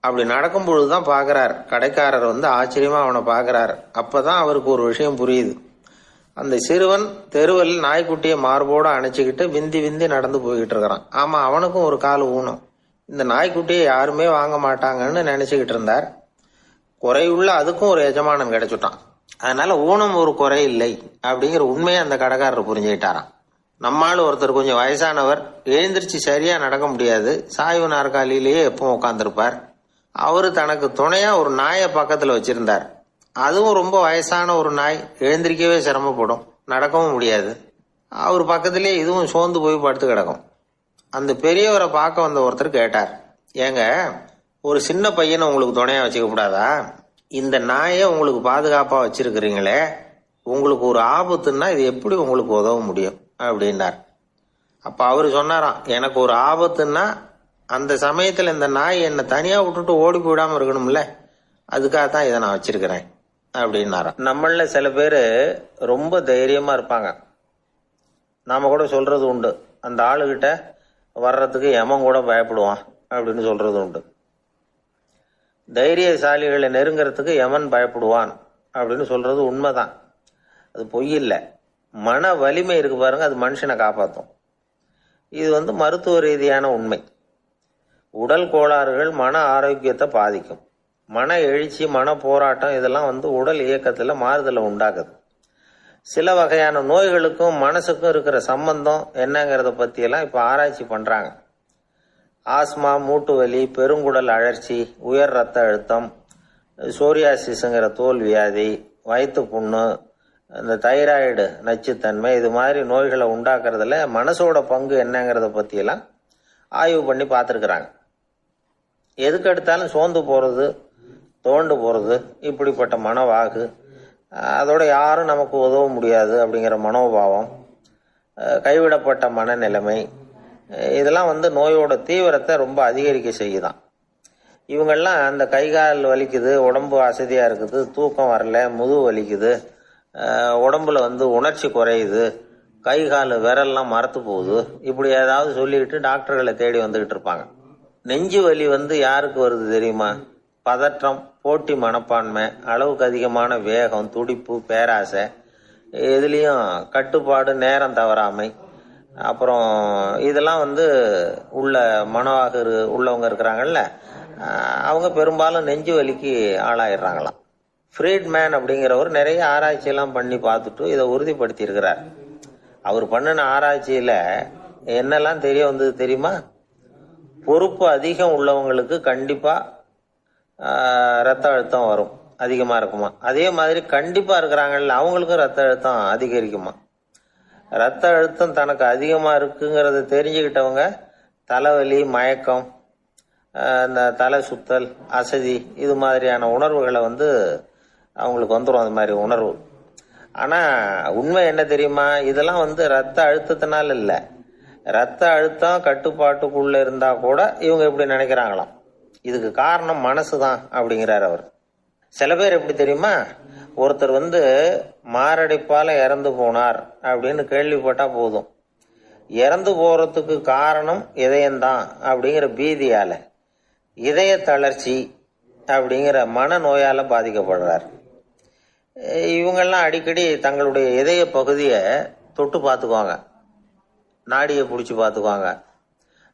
Speaker 2: அப்படி நடக்கும் பொழுதுதான் பாக்குறார், கடைக்காரர் ஆச்சரியமா அவனை பாக்குறாரு. அப்பதான் அவருக்கு ஒரு விஷயம் புரியுது. அந்த சிறுவன் தெருவில் நாய்க்குட்டியை மார்போட அணைச்சுக்கிட்டு விந்தி விந்தி நடந்து போய்கிட்டு இருக்கிறான். ஆமா, அவனுக்கும் ஒரு கால் ஊனம். இந்த நாய்க்குட்டியை யாருமே வாங்க மாட்டாங்கன்னு நினைச்சுக்கிட்டு இருந்தார். குறையுள்ள அதுக்கும் ஒரு எஜமானன் கிடைச்சுட்டான். அதனால ஊனம் ஒரு குறை இல்லை அப்படிங்கிற உண்மையை அந்த கடைக்காரர் புரிஞ்சுக்கிட்டாராம். நம்மால் ஒருத்தர் கொஞ்சம் வயசானவர், எழுந்திருச்சு சரியா நடக்க முடியாது, சாய்வு நாற்காலியிலேயே எப்பவும் உட்காந்துருப்பார். அவரு தனக்கு துணையா ஒரு நாயை பக்கத்துல வச்சிருந்தார். அதுவும் ரொம்ப வயசான ஒரு நாய், எழுந்திருக்கவே சிரமப்படும், நடக்கவும் முடியாது. அவர் பக்கத்திலேயே இதுவும் சோர்ந்து போய் படுத்து கிடக்கும். அந்த பெரியவரை பார்க்க வந்த ஒருத்தர் கேட்டார், ஏங்க, ஒரு சின்ன பையனை உங்களுக்கு துணையா வச்சுக்க கூடாதா? இந்த நாயை உங்களுக்கு பாதுகாப்பா வச்சிருக்கிறீங்களே, உங்களுக்கு ஒரு ஆபத்துன்னா இது எப்படி உங்களுக்கு உதவ முடியும் அப்படின்னார். அப்ப அவரு சொன்னாராம், எனக்கு ஒரு ஆபத்துன்னா அந்த சமயத்துல இந்த நாய் என்னை தனியா விட்டுட்டு ஓடி போயிடாம இருக்கணும்ல, அதுக்காகத்தான் இதை நான் வச்சிருக்கிறேன் அப்படின்னாராம். நம்மள சில பேரு ரொம்ப தைரியமா இருப்பாங்க. நாம கூட சொல்றது உண்டு, அந்த ஆளுகிட்ட வர்றதுக்கு எமன் கூட பயப்படுவான் அப்படின்னு சொல்றது உண்டு. தைரியசாலிகளை நெருங்கிறதுக்கு எமன் பயப்படுவான் அப்படின்னு சொல்றது உண்மைதான், அது பொய் இல்லை. மன வலிமை இருக்கு பாருங்க, அது மனுஷனை காப்பாற்றும். இது மருத்துவ ரீதியான உண்மை. உடல் கோளாறுகள் மன ஆரோக்கியத்தை பாதிக்கும். மன எழுச்சி, மன போராட்டம் இதெல்லாம் உடல் இயக்கத்துல மாறுதலை உண்டாக்குது. சில வகையான நோய்களுக்கும் மனசுக்கும் இருக்கிற சம்பந்தம் என்னங்கிறத பத்தி எல்லாம் இப்ப ஆராய்ச்சி பண்றாங்க. ஆஸ்மா, மூட்டு வலி, பெருங்குடல் அழற்சி, உயர் ரத்த அழுத்தம், சோரியாசிஸ்ங்கிற தோல் வியாதி, வயிற்று புண்ணு, இந்த தைராய்டு நச்சுத்தன்மை, இது மாதிரி நோய்களை உண்டாக்குறதுல மனசோட பங்கு என்னங்கிறத பத்தி எல்லாம் ஆய்வு பண்ணி பார்த்துருக்குறாங்க. எதுக்கு எடுத்தாலும் சோர்ந்து போகிறது, தோண்டு போகிறது, இப்படிப்பட்ட மனவாகு, அதோட யாரும் நமக்கு உதவ முடியாது அப்படிங்கிற மனோபாவம், கைவிடப்பட்ட மனநிலைமை, இதெல்லாம் நோயோட தீவிரத்தை ரொம்ப அதிகரிக்க செய்யுதான். இவங்கெல்லாம் அந்த கை கால் வலிக்குது, உடம்பு அசதியாக இருக்குது, தூக்கம் வரல, முதுகு வலிக்குது, உடம்புல உணர்ச்சி குறையுது, கை கால் விரல்லாம் மரத்து போகுது, இப்படி ஏதாவது சொல்லிக்கிட்டு டாக்டர்களை தேடி வந்துக்கிட்டு இருப்பாங்க. நெஞ்சு வலி யாருக்கு வருது தெரியுமா? பதற்றம், போட்டி மனப்பான்மை, அளவுக்கு அதிகமான வேகம், துடிப்பு, பேராசை, இதுலேயும் கட்டுப்பாடு, நேரம் தவறாமை, அப்புறம் இதெல்லாம் உள்ள மனவாக உள்ளவங்க இருக்கிறாங்கல்ல, அவங்க பெரும்பாலும் நெஞ்சு வலிக்கு ஆளாயிடுறாங்களாம். ஃப்ரீட்மேன் அப்படிங்கிறவர் நிறைய ஆராய்ச்சியெல்லாம் பண்ணி பார்த்துட்டு இதை உறுதிப்படுத்தி இருக்கிறார். அவர் பண்ணின ஆராய்ச்சியில் என்னெல்லாம் தெரிய வந்தது தெரியுமா? பொறுப்பு அதிகம் உள்ளவங்களுக்கு கண்டிப்பாக ரத்த அழுத்தம் வரும், அதிகமாக இருக்குமா. அதே மாதிரி கண்டிப்பாக இருக்கிறாங்கல்ல, அவங்களுக்கும் ரத்த அழுத்தம் அதிகரிக்குமா. ரத்த அழுத்தம் தனக்கு அதிகமாக இருக்குங்கிறத தெரிஞ்சுக்கிட்டவங்க தலைவலி, மயக்கம், இந்த தலை சுத்தல், அசதி, இது மாதிரியான உணர்வுகளை அவங்களுக்கு வந்துடும், அது மாதிரி உணர்வு. ஆனால் உண்மை என்ன தெரியுமா? இதெல்லாம் ரத்த அழுத்தத்தினால இல்லை, ரத்த அழுத்தம் கட்டுப்பாட்டுக்குள்ளே இருந்தால் கூட இவங்க இப்படி நினைக்கிறாங்களாம். இதுக்கு காரணம் மனசு தான் அப்படிங்கிறார் அவர். சில பேர் எப்படி தெரியுமா? ஒருத்தர் மாரடைப்பால் இறந்து போனார் அப்படின்னு கேள்விப்பட்டா போதும், இறந்து போறதுக்கு காரணம் இதயம்தான் அப்படிங்கிற பீதியால, இதய தளர்ச்சி அப்படிங்கிற மனநோயால பாதிக்கப்படுறார். இவங்கெல்லாம் அடிக்கடி தங்களுடைய இதய பகுதியை தொட்டு பார்த்துக்குவாங்க, நாடியை பிடிச்சி பார்த்துக்குவாங்க,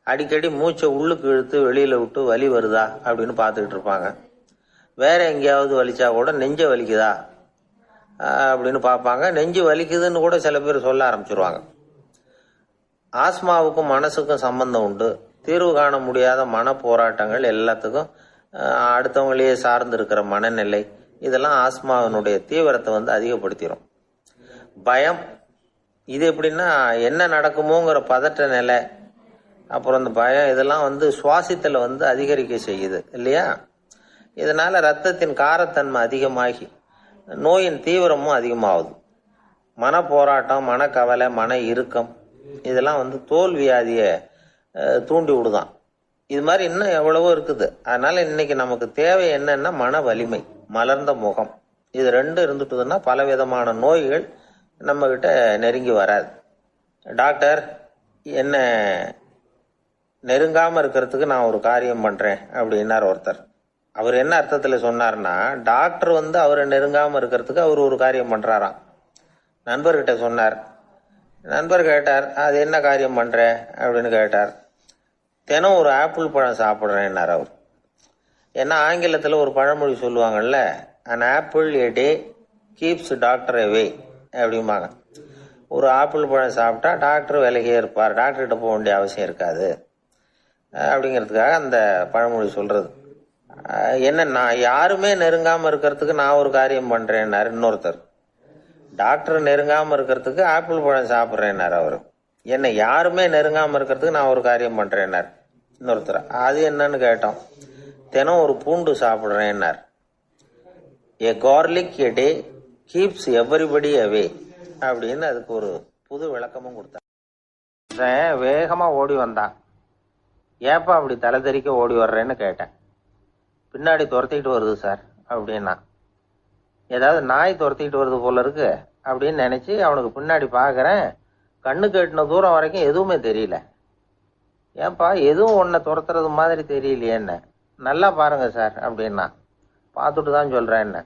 Speaker 2: அடிக்கடி மூச்சை உள்ளுக்கு இழுத்து வெளியில விட்டு வலி வருதா அப்படின்னு பார்த்துக்கிட்டு இருப்பாங்க. வேற எங்கேயாவது வலிச்சா கூட நெஞ்ச வலிக்குதா அப்படின்னு பார்ப்பாங்க. நெஞ்சு வலிக்குதுன்னு கூட சில பேர் சொல்ல ஆரம்பிச்சிருவாங்க. ஆஸ்மாவுக்கும் மனசுக்கும் சம்பந்தம் உண்டு. தீர்வு காண முடியாத மன போராட்டங்கள் எல்லாத்துக்கும் அடுத்தவங்களையே சார்ந்து இருக்கிற மனநிலை, இதெல்லாம் ஆஸ்மாவினுடைய தீவிரத்தை அதிகப்படுத்திடும். பயம், இது எப்படின்னா என்ன நடக்குமோங்கிற பதட்ட நிலை, அப்புறம் இந்த பயம், இதெல்லாம் சுவாசித்தல அதிகரிக்க செய்யுது இல்லையா. இதனால ரத்தத்தின் காரத்தன்மை அதிகமாகி நோயின் தீவிரமும் அதிகமாகுது. மன போராட்டம், மனக்கவலை, மன இறுக்கம், இதெல்லாம் தோல் வியாதியை தூண்டி விடுதான். இது மாதிரி இன்னும் எவ்வளவோ இருக்குது. அதனால இன்னைக்கு நமக்கு தேவை என்னன்னா மன வலிமை, மலர்ந்த முகம். இது ரெண்டும் இருந்துட்டுதுன்னா பலவிதமான நோய்கள் நம்ம கிட்ட நெருங்கி வராது. டாக்டர், என்ன நெருங்காம இருக்கிறதுக்கு நான் ஒரு காரியம் பண்றேன் அப்படின்னார் ஒருத்தர். அவர் என்ன அர்த்தத்துல சொன்னார்னா, டாக்டர் அவரை நெருங்காம இருக்கிறதுக்கு அவர் ஒரு காரியம் பண்றாராம். நண்பர்கிட்ட சொன்னார். நண்பர் கேட்டார், அது என்ன காரியம் பண்ற அப்படின்னு கேட்டார். தினம் ஒரு ஆப்பிள் பழம் சாப்பிட்றேன்னார் அவர். ஏன்னா ஆங்கிலத்தில் ஒரு பழமொழி சொல்லுவாங்கல்ல, an apple a day keeps doctor away அப்படிம்பாங்க. ஒரு ஆப்பிள் பழம் சாப்பிட்டா டாக்டர் விலகியே இருப்பார், டாக்டர்கிட்ட போக வேண்டிய அவசியம் இருக்காது அப்படிங்கிறதுக்காக அந்த பழமொழி சொல்றது. என்னன்னா, யாருமே நெருங்காம இருக்கிறதுக்கு நான் ஒரு காரியம் பண்றேன்னாரு இன்னொருத்தர். டாக்டர் நெருங்காம இருக்கிறதுக்கு ஆப்பிள் பழம் சாப்பிட்றேன்னாரு அவரு. என்ன யாருமே நெருங்காம இருக்கிறதுக்கு நான் ஒரு காரியம் பண்றேன்னாரு இன்னொருத்தர். அது என்னன்னு கேட்டோம். தினம் ஒரு பூண்டு சாப்பிட்றேன்னார். ஏ கார்லிக் எ டே கீப்ஸ் எவரிபடி அவே அப்படின்னு அதுக்கு ஒரு புது விளக்கமும் கொடுத்தான். வேகமா ஓடி வந்தான். ஏப்பா அப்படி தலை தெறிக்க ஓடி வர்றேன்னு கேட்டேன். பின்னாடி துரத்திக்கிட்டு வருது சார் அப்படின்னா. ஏதாவது நாய் துரத்திக்கிட்டு வருது போல இருக்கு அப்படின்னு நினைச்சு அவனுக்கு பின்னாடி பாக்குறேன். கண்ணு கெட்டின தூரம் வரைக்கும் எதுவுமே தெரியல. ஏன்பா எதுவும் உன்னை துரத்துறது மாதிரி தெரியலையே என்ன? நல்லா பாருங்க சார் அப்படின்னா. பார்த்துட்டு தான் சொல்றேன் என்ன.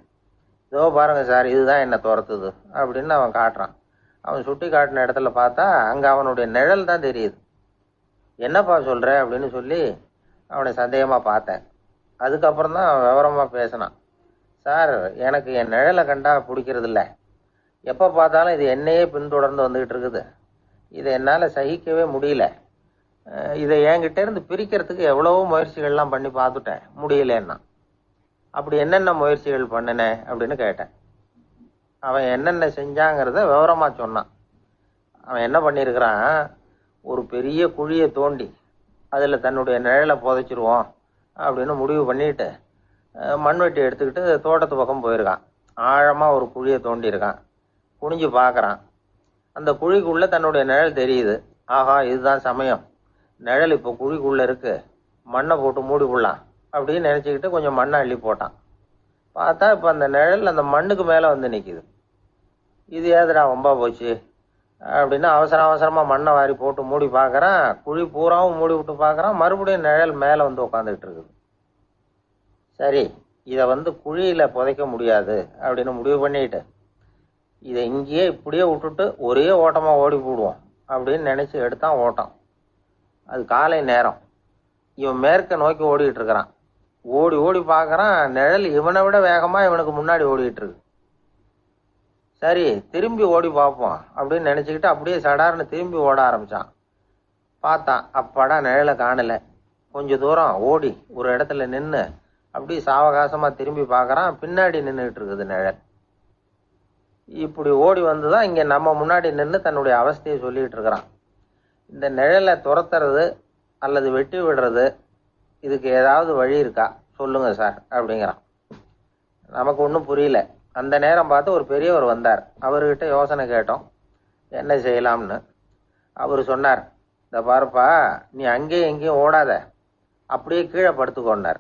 Speaker 2: இதோ பாருங்க சார், இதுதான் என்ன துரத்துது அப்படின்னு அவன் காட்டுறான். அவன் சுட்டி காட்டின இடத்துல பார்த்தா அங்க அவனுடைய நிழல் தான் தெரியுது. என்னப்பா சொல்ற அப்படின்னு சொல்லி அவனை சந்தேகமா பார்த்தேன். அதுக்கப்புறம் தான் அவன் விவரமா பேசினான். சார், எனக்கு என் நிழலை கண்டா பிடிக்கிறது இல்லை. எப்போ பார்த்தாலும் இது என்னையே பின்தொடர்ந்து வந்துகிட்டு இருக்குது. இதை என்னால் சகிக்கவே முடியல. இதை என்கிட்ட இருந்து பிரிக்கிறதுக்கு எவ்வளவோ முயற்சிகள்லாம் பண்ணி பார்த்துட்டேன், முடியலன்னா. அப்படி என்னென்ன முயற்சிகள் பண்ணினேன் அப்படின்னு கேட்டேன். அவன் என்னென்ன செஞ்சாங்கிறத விவரமா சொன்னான். அவன் என்ன பண்ணியிருக்கிறான், ஒரு பெரிய குழியை தோண்டி அதில் தன்னுடைய நிழலை புதைச்சிருவோம் அப்படின்னு முடிவு பண்ணிட்டு மண்வெட்டி எடுத்துக்கிட்டு தோட்டத்து பக்கம் போயிருக்கான். ஆழமாக ஒரு குழியை தோண்டியிருக்கான். குனிஞ்சு பார்க்குறான். அந்த குழிக்குள்ளே தன்னுடைய நிழல் தெரியுது. ஆஹா, இதுதான் சமயம், நிழல் இப்போ குழிக்குள்ளே இருக்குது, மண்ணை போட்டு மூடி விடலாம் அப்படின்னு நினச்சிக்கிட்டு கொஞ்சம் மண்ணை அள்ளி போட்டான். பார்த்தா இப்போ அந்த நிழல் அந்த மண்ணுக்கு மேலே வந்து நிற்கிது. இது ஏதுடா வம்பா போச்சு அப்படின்னு அவசரமாக மண்ணை வாரி போட்டு மூடி பார்க்குறான். குழி பூராவும் மூடி விட்டு பார்க்குறான். மறுபடியும் நிழல் மேலே வந்து உட்காந்துக்கிட்டு இருக்குது. சரி, இதை குழியில் புதைக்க முடியாது அப்படின்னு முடிவு பண்ணிட்டு இதை இங்கேயே இப்படியே விட்டுட்டு ஒரே ஓட்டமாக ஓடி போடுவோம் அப்படின்னு நினச்சி எடுத்தான் ஓட்டம். அது காலை நேரம். இவன் மேற்க நோக்கி ஓடிக்கிட்டு இருக்கிறான். ஓடி ஓடி பார்க்குறான், நிழல் இவனை விட வேகமாக இவனுக்கு முன்னாடி ஓடிக்கிட்டு இருக்கு. சரி, திரும்பி ஓடி பார்ப்போம் அப்படின்னு நினச்சிக்கிட்டு அப்படியே சடார்னு திரும்பி ஓட ஆரம்பித்தான். பார்த்தான், அப்பாடா நிழலை காணலை. கொஞ்சம் தூரம் ஓடி ஒரு இடத்துல நின்று அப்படியே சாவகாசமாக திரும்பி பார்க்குறான். பின்னாடி நின்றுக்கிட்டு இருக்குது நிழல். இப்படி ஓடி வந்து தான் இங்கே நம்ம முன்னாடி நின்று தன்னுடைய அவஸ்தையை சொல்லிகிட்டு இருக்கிறான். இந்த நிழலை துரத்துறது அல்லது வெட்டி விடுறது, இதுக்கு ஏதாவது வழி இருக்கா சொல்லுங்க சார் அப்படிங்கிறான். நமக்கு ஒன்றும் புரியல. அந்த நேரம் பார்த்து ஒரு பெரியவர் வந்தார். அவர்கிட்ட யோசனை கேட்டோம், என்ன செய்யலாம்னு. அவர் சொன்னார், இந்த பாருப்பா, நீ அங்கேயும் எங்கேயும் ஓடாத, அப்படியே கீழே படுத்துக்கொண்டார்.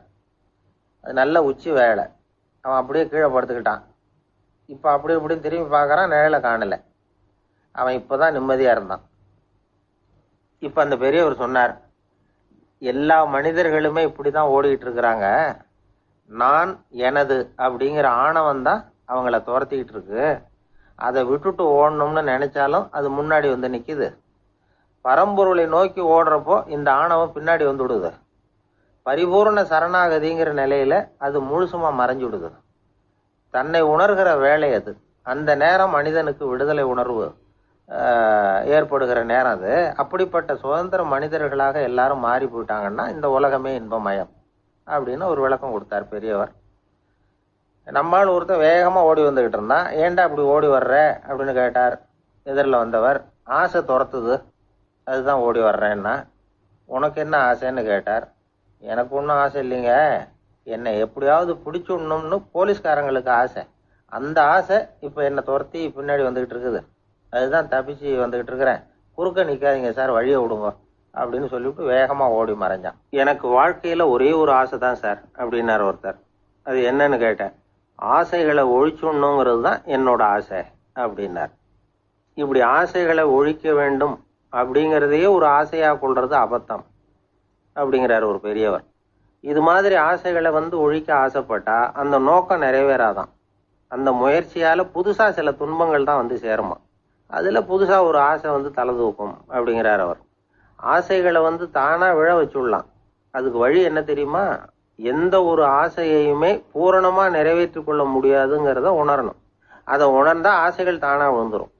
Speaker 2: அது நல்ல உச்சி வேலை. அவன் அப்படியே கீழே படுத்துக்கிட்டான். இப்போ அப்படி இப்படின்னு திரும்பி பார்க்குறான், நிழலை காணலை. அவன் இப்போ தான் நிம்மதியாக இருந்தான். இப்போ அந்த பெரியவர் சொன்னார், எல்லா மனிதர்களுமே இப்படி தான் ஓடிக்கிட்டு இருக்கிறாங்க. நான் எனது அப்படிங்கிற ஆணவம் தான் அவங்கள துரத்திக்கிட்டு இருக்கு. அதை விட்டுட்டு ஓடணும்னு நினைச்சாலும் அது முன்னாடி வந்து நிற்கிது. பரம்பொருளை நோக்கி ஓடுறப்போ இந்த ஆணவம் பின்னாடி வந்து விடுது. பரிபூர்ண சரணாகதிங்கிற நிலையில அது முழுசுமா மறைஞ்சு விடுது. தன்னை உணர்கிற வேலை அது. அந்த நேரம் மனிதனுக்கு விடுதலை உணர்வு ஏற்படுகிற நேரம் அது. அப்படிப்பட்ட சுதந்திர மனிதர்களாக எல்லாரும் மாறி போயிட்டாங்கன்னா இந்த உலகமே இன்பமயம் அப்படின்னு ஒரு விளக்கம் கொடுத்தார் பெரியவர். நம்மால் ஒருத்தர் வேகமாக ஓடி வந்துக்கிட்டு இருந்தான். ஏன்டா அப்படி ஓடி வர்ற அப்படின்னு கேட்டார் எதிரில் வந்தவர். ஆசை துரத்துது, அதுதான் ஓடி வர்றேன்னா. உனக்கு என்ன ஆசைன்னு கேட்டார். எனக்கு ஒன்றும் ஆசை இல்லைங்க, என்னை எப்படியாவது பிடிச்சுடணும்னு போலீஸ்காரங்களுக்கு ஆசை. அந்த ஆசை இப்போ என்னை துரத்தி பின்னாடி வந்துக்கிட்டு இருக்குது. அதுதான் தப்பிச்சு வந்துக்கிட்டு இருக்கிறேன். குறுக்க நிற்காதீங்க சார், வழியை விடுங்க அப்படின்னு சொல்லிவிட்டு வேகமாக ஓடி மறைஞ்சான். எனக்கு வாழ்க்கையில் ஒரே ஒரு ஆசை தான் சார் அப்படின்னார் ஒருத்தர். அது என்னன்னு கேட்டேன். ஆசைகளை ஒழிச்சுடணுங்கிறது தான் என்னோட ஆசை அப்படின்னார். இப்படி ஆசைகளை ஒழிக்க வேண்டும் அப்படிங்கிறதையே ஒரு ஆசையாக கொள்றது அபத்தம் அப்படிங்கிறார் ஒரு பெரியவர். இது மாதிரி ஆசைகளை ஒழிக்க ஆசைப்பட்டா அந்த நோக்கம் நிறைவேறாதான். அந்த முயற்சியால் புதுசாக சில துன்பங்கள் தான் சேருமா. அதில் புதுசாக ஒரு ஆசை தலை தூக்கும் அப்படிங்கிறார் அவர். ஆசைகளை தானாக விழ வச்சுடலாம். அதுக்கு வழி என்ன தெரியுமா? எந்த ஒரு ஆசையையுமே பூரணமாக நிறைவேற்றி கொள்ள முடியாதுங்கிறத உணரணும். அதை உணர்ந்தா ஆசைகள் தானாக விழுந்துடும்.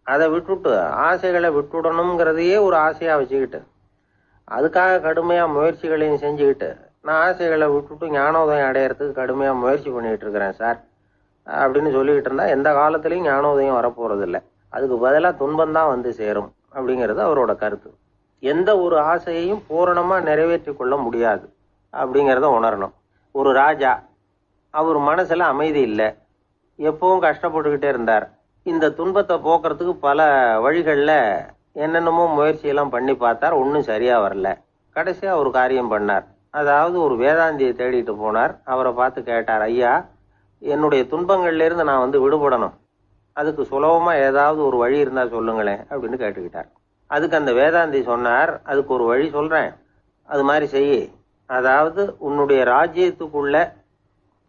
Speaker 2: அதை விட்டுட்டு ஆசைகளை விட்டுடணுங்கிறதையே ஒரு ஆசையாக வச்சுக்கிட்டு அதுக்காக கடுமையாக முயற்சிகளையும் செஞ்சுக்கிட்டு நான் ஆசைகளை விட்டுட்டு ஞானோதயம் அடையிறதுக்கு கடுமையாக முயற்சி பண்ணிகிட்டு இருக்கிறேன் சார் அப்படின்னு சொல்லிக்கிட்டு இருந்தால் எந்த காலத்துலையும் ஞானோதயம் வரப்போகிறது இல்லை. அதுக்கு பதிலாக துன்பந்தான் சேரும் அப்படிங்கிறது அவரோட கருத்து. எந்த ஒரு ஆசையையும் பூரணமாக நிறைவேற்றி கொள்ள முடியாது அப்படிங்கிறத உணரணும். ஒரு ராஜா, அவர் மனசில் அமைதி இல்லை, எப்பவும் கஷ்டப்பட்டுக்கிட்டே இருந்தார். இந்த துன்பத்தை போக்குறதுக்கு பல வழிகளில் என்னென்னமோ முயற்சியெல்லாம் பண்ணி பார்த்தார். ஒன்றும் சரியாக வரல. கடைசியாக ஒரு காரியம் பண்ணார். அதாவது ஒரு வேதாந்தியை தேடிட்டு போனார். அவரை பார்த்து கேட்டார், ஐயா, என்னுடைய துன்பங்கள்லேருந்து நான் விடுபடணும், அதுக்கு சுலபமாக ஏதாவது ஒரு வழி இருந்தால் சொல்லுங்களேன் அப்படின்னு கேட்டுக்கிட்டார். அதுக்கு அந்த வேதாந்தி சொன்னார், அதுக்கு ஒரு வழி சொல்கிறேன், அது மாதிரி செய். அதாவது உன்னுடைய ராஜ்யத்துக்குள்ள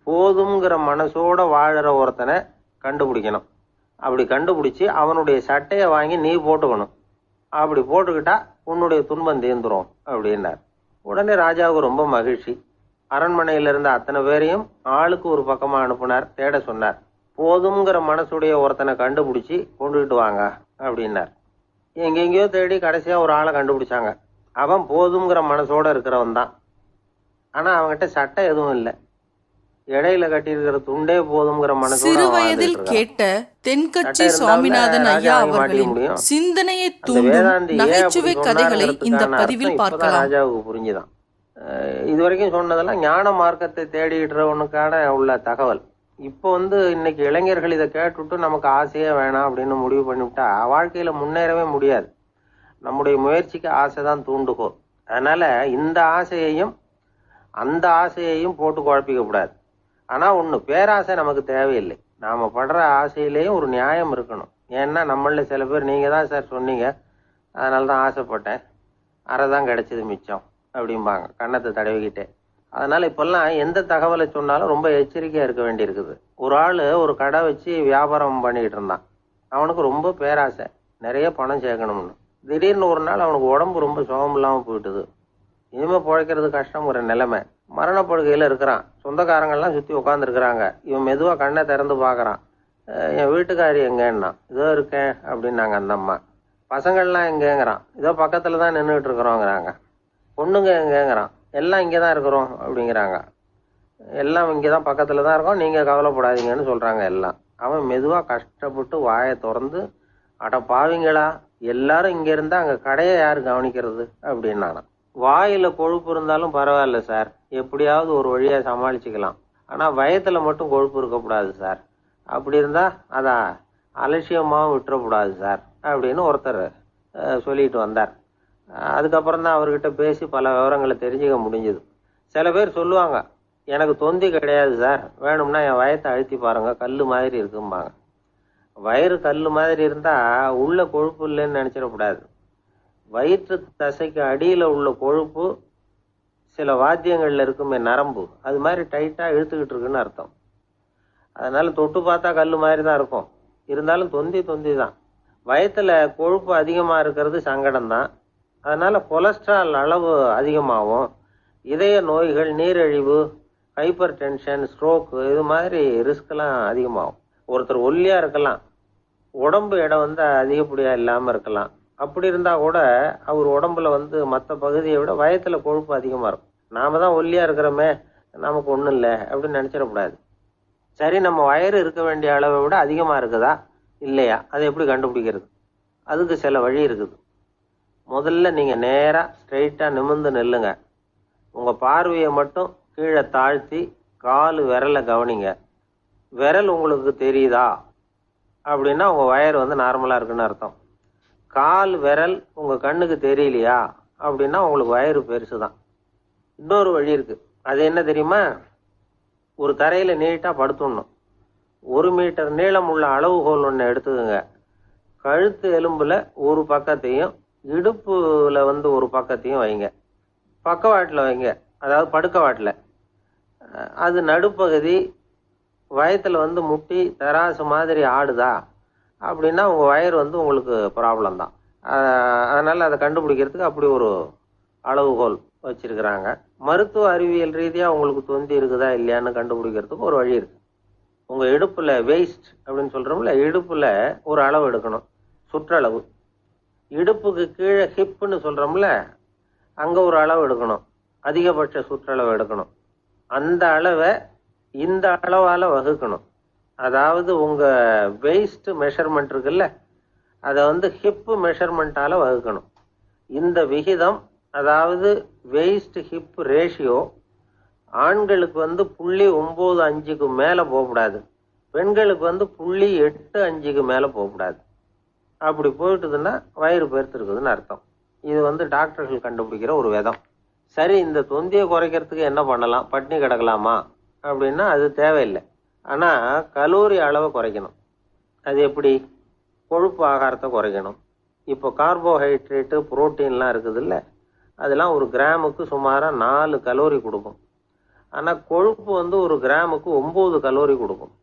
Speaker 2: போதுங்கிற மனசோட வாழற ஒருத்தனை கண்டுபிடிக்கணும். அப்படி கண்டுபிடிச்சி அவனுடைய சட்டையை வாங்கி நீ போட்டுக்கணும். அப்படி போட்டுக்கிட்டா உன்னுடைய துன்பம் தீர்ந்துரும் அப்படின்னார். உடனே ராஜாவுக்கு ரொம்ப மகிழ்ச்சி. அரண்மனையில இருந்த அத்தனை பேரையும் ஆளுக்கு ஒரு பக்கமா அனுப்புனார். தேட சொன்னார். போதுங்கிற மனசுடைய ஒருத்தனை கண்டுபிடிச்சி கொண்டுகிட்டு வாங்க அப்படின்னார். எங்கெங்கயோ தேடி கடைசியா ஒரு ஆளை கண்டுபிடிச்சாங்க. அவன் போதுங்கிற மனசோட இருக்கிறவன் தான். ஆனா அவன்கிட்ட சட்டை எதுவும் இல்லை. இடையில கட்டியிருக்கிற துண்டே போதுங்கிற மனசோட
Speaker 1: சிறு
Speaker 2: அவன்
Speaker 1: வயதில்
Speaker 2: வாழ்ந்துட்டு இருக்கான்.
Speaker 1: கேட்ட தென்கட்சி
Speaker 2: சட்டை இருந்தாலும்
Speaker 1: சுவாமிநாதன் ஐயா
Speaker 2: ராஜா வாங்கி மாட்டிக்க
Speaker 1: அவர்களின்
Speaker 2: முடியும்.
Speaker 1: சிந்தனையை
Speaker 2: அந்த
Speaker 1: தூண்டும்
Speaker 2: வேதாந்தி ஏன் அப்படி
Speaker 1: நகைச்சுவை கதைகளை இந்த
Speaker 2: சொன்னாருங்கிறதுக்கான
Speaker 1: பதிவில்
Speaker 2: அர்த்தம் இப்பதான்
Speaker 1: பார்க்கலாம்.
Speaker 2: ராஜாவுக்கு புரிஞ்சுதான். இது வரைக்கும் சொன்னதெல்லாம் ஞான மார்க்கத்தை தேடிடுறவனுக்கான உள்ள தகவல். இப்போ இன்னைக்கு இளைஞர்கள் இதை கேட்டுவிட்டு நமக்கு ஆசையே வேணாம் அப்படின்னு முடிவு பண்ணிவிட்டா வாழ்க்கையில முன்னேறவே முடியாது. நம்முடைய முயற்சிக்கு ஆசை தான் தூண்டுகோல். அதனால இந்த ஆசையையும் அந்த ஆசையையும் போட்டு குழப்பிக்க கூடாது. ஆனா ஒண்ணு, பேராசை நமக்கு தேவையில்லை. நாம படுற ஆசையிலேயும் ஒரு நியாயம் இருக்கணும். ஏன்னா நம்மள சில பேர், நீங்க தான் சார் சொன்னீங்க, அதனால தான் ஆசைப்பட்டேன், அரை தான் கிடைச்சது மிச்சம் அப்படிம்பாங்க கன்னத்தை தடவிக்கிட்டே. அதனால இப்பெல்லாம் எந்த தகவலை சொன்னாலும் ரொம்ப எச்சரிக்கையா இருக்க வேண்டி இருக்குது. ஒரு ஆளு ஒரு கடை வச்சு வியாபாரம் பண்ணிக்கிட்டு இருந்தான். அவனுக்கு ரொம்ப பேராசை, நிறைய பணம் சேர்க்கணும்னு. திடீர்னு ஒரு நாள் அவனுக்கு உடம்பு ரொம்ப சுகம் இல்லாம போயிட்டுது. இனிமே பிழைக்கிறது கஷ்டங்கிற நிலைமை. மரணப்படுகையில இருக்கிறான். சொந்தக்காரங்கள்லாம் சுத்தி உட்காந்துருக்குறாங்க. இவன் மெதுவா கண்ணை திறந்து பாக்குறான். என் வீட்டுக்காரி எங்கன்னா, இதோ இருக்கேன் அப்படின்னாங்க அந்த அம்மா. பசங்கள்லாம் எங்கேங்கிறான். இதோ பக்கத்துல தான் நின்றுட்டு இருக்கிறோங்கிறாங்க. பொண்ணுங்க எங்கேங்கிறான். எல்லாம் இங்கதான் இருக்கிறோம் அப்படிங்கிறாங்க. எல்லாம் இங்கதான் பக்கத்துல தான் இருக்கோம், நீங்க கவலைப்படாதீங்கன்னு சொல்றாங்க எல்லாம். அவன் மெதுவா கஷ்டப்பட்டு வாயை திறந்து, அட பாவிங்களா, எல்லாரும் இங்க இருந்தா அங்க கடையை யாரு கவனிக்கிறது அப்படின்னானா. வாயில கொழுப்பு இருந்தாலும் பரவாயில்ல சார், எப்படியாவது ஒரு வழியா சமாளிச்சுக்கலாம். ஆனா வயத்துல மட்டும் கொழுப்பு இருக்கக்கூடாது சார். அப்படி இருந்தா அதை அலட்சியமாவும் விட்டுறக்கூடாது சார் அப்படின்னு ஒருத்தர் சொல்லிட்டு வந்தார். அதுக்கப்புறம் தான் அவர்கிட்ட பேசி பல விவரங்களை தெரிஞ்சுக்க முடிஞ்சுது. சில பேர் சொல்லுவாங்க, எனக்கு தொந்தி கிடையாது சார், வேணும்னா என் வயத்தை அழுத்தி பாருங்க, கல்லு மாதிரி இருக்கும்பாங்க. வயிறு கல்லு மாதிரி இருந்தா உள்ள கொழுப்பு இல்லைன்னு நினைச்சிடக்கூடாது. வயிற்று தசைக்கு அடியில உள்ள கொழுப்பு சில வாத்தியங்கள்ல இருக்குமே நரம்பு, அது மாதிரி டைட்டா இழுத்துக்கிட்டு இருக்குன்னு அர்த்தம். அதனால தொட்டு பார்த்தா கல்லு மாதிரி தான் இருக்கும், இருந்தாலும் தொந்தி தான். வயத்துல கொழுப்பு அதிகமா இருக்கிறது சங்கடம் தான். அதனால கொலஸ்ட்ரால் அளவு அதிகமாகும். இதய நோய்கள், நீரிழிவு, ஹைப்பர் டென்ஷன், ஸ்ட்ரோக்கு, இது மாதிரி ரிஸ்க் எல்லாம் அதிகமாகும். ஒருத்தர் ஒல்லியா இருக்கலாம், உடம்பு இடம் அதிகப்படியா இல்லாம இருக்கலாம். அப்படி இருந்தா கூட அவர் உடம்புல மற்ற பகுதியை விட வயத்துல கொழுப்பு அதிகமா இருக்கும். நாம தான் ஒல்லியா இருக்கிறோமே, நமக்கு ஒண்ணும் இல்லை அப்படின்னு நினைச்சிடக்கூடாது. சரி, நம்ம வயிறு இருக்க வேண்டிய அளவை விட அதிகமா இருக்குதா இல்லையா, அதை எப்படி கண்டுபிடிக்கிறது? அதுக்கு சில வழி இருக்குது. முதல்ல நீங்க நேரா ஸ்ட்ரெயிட்டா நிமிர்ந்து நில்லுங்க. உங்க பார்வையை மட்டும் கீழே தாழ்த்தி காலு விரலை கவனிங்க. விரல் உங்களுக்கு தெரியுதா அப்படின்னா உங்க வயர் நார்மலா இருக்குன்னு அர்த்தம். கால் விரல் உங்க கண்ணுக்கு தெரியலையா அப்படின்னா உங்களுக்கு வயிறு பெருசுதான். இன்னொரு வழி இருக்கு. அது என்ன தெரியுமா? ஒரு தரையில நீட்டா படுத்துடணும். 1 மீட்டர் நீளம் உள்ள அளவுகோல் ஒன்று எடுத்துக்கோங்க. கழுத்து எலும்புல ஒரு பக்கத்தையும் இடுப்புல ஒரு பக்கத்தையும் வைங்க. பக்கவாட்டில் வைங்க, அதாவது படுக்கவாட்டில். அது நடுப்பகுதி வயத்துல முட்டி தராசு மாதிரி ஆடுதா அப்படின்னா உங்க வயிறு உங்களுக்கு ப்ராப்ளம் தான். அதனால அதை கண்டுபிடிக்கிறதுக்கு அப்படி ஒரு அளவுகோல் வச்சிருக்கிறாங்க. மருத்துவ அறிவியல் ரீதியா உங்களுக்கு தொந்தி இருக்குதா இல்லையான்னு கண்டுபிடிக்கிறதுக்கு ஒரு வழி இருக்கு. உங்க இடுப்புல வெயிஸ்ட் அப்படின்னு சொல்றோம்ல, இடுப்புல ஒரு அளவு எடுக்கணும், சுற்றளவு. இடுப்புக்கு கீழே ஹிப்னு சொல்றோம்ல, அங்க ஒரு அளவு எடுக்கணும், அதிகபட்ச சுற்றளவு எடுக்கணும். அந்த அளவை இந்த அளவால வகுக்கணும். அதாவது உங்க வெயிஸ்ட் மெஷர்மெண்ட் இருக்குல்ல, அதை ஹிப் மெஷர்மெண்டால வகுக்கணும். இந்த விகிதம், அதாவது வெயிஸ்ட் ஹிப் ரேஷியோ, ஆண்களுக்கு 0.95க்கு மேல போகக்கூடாது, பெண்களுக்கு 0.85க்கு மேல போகக்கூடாது. அப்படி போயிட்டுதுன்னா வயிறு பெருத்திருக்குதுன்னு அர்த்தம். இது டாக்டர்கள் கண்டுபிடிக்கிற ஒரு விதம். சரி, இந்த தொந்தியை குறைக்கிறதுக்கு என்ன பண்ணலாம்? பட்னி கிடக்கலாமா அப்படின்னா அது தேவையில்லை. ஆனா கலோரி அளவை குறைக்கணும். அது எப்படி? கொழுப்பு ஆகாரத்தை குறைக்கணும். இப்போ கார்போஹைட்ரேட்டு, புரோட்டீன்லாம் இருக்குது இல்லை, அதெல்லாம் ஒரு கிராமுக்கு சுமாரா 4 கலோரி கொடுக்கும். ஆனா கொழுப்பு ஒரு கிராமுக்கு 9 கலோரி கொடுக்கும்.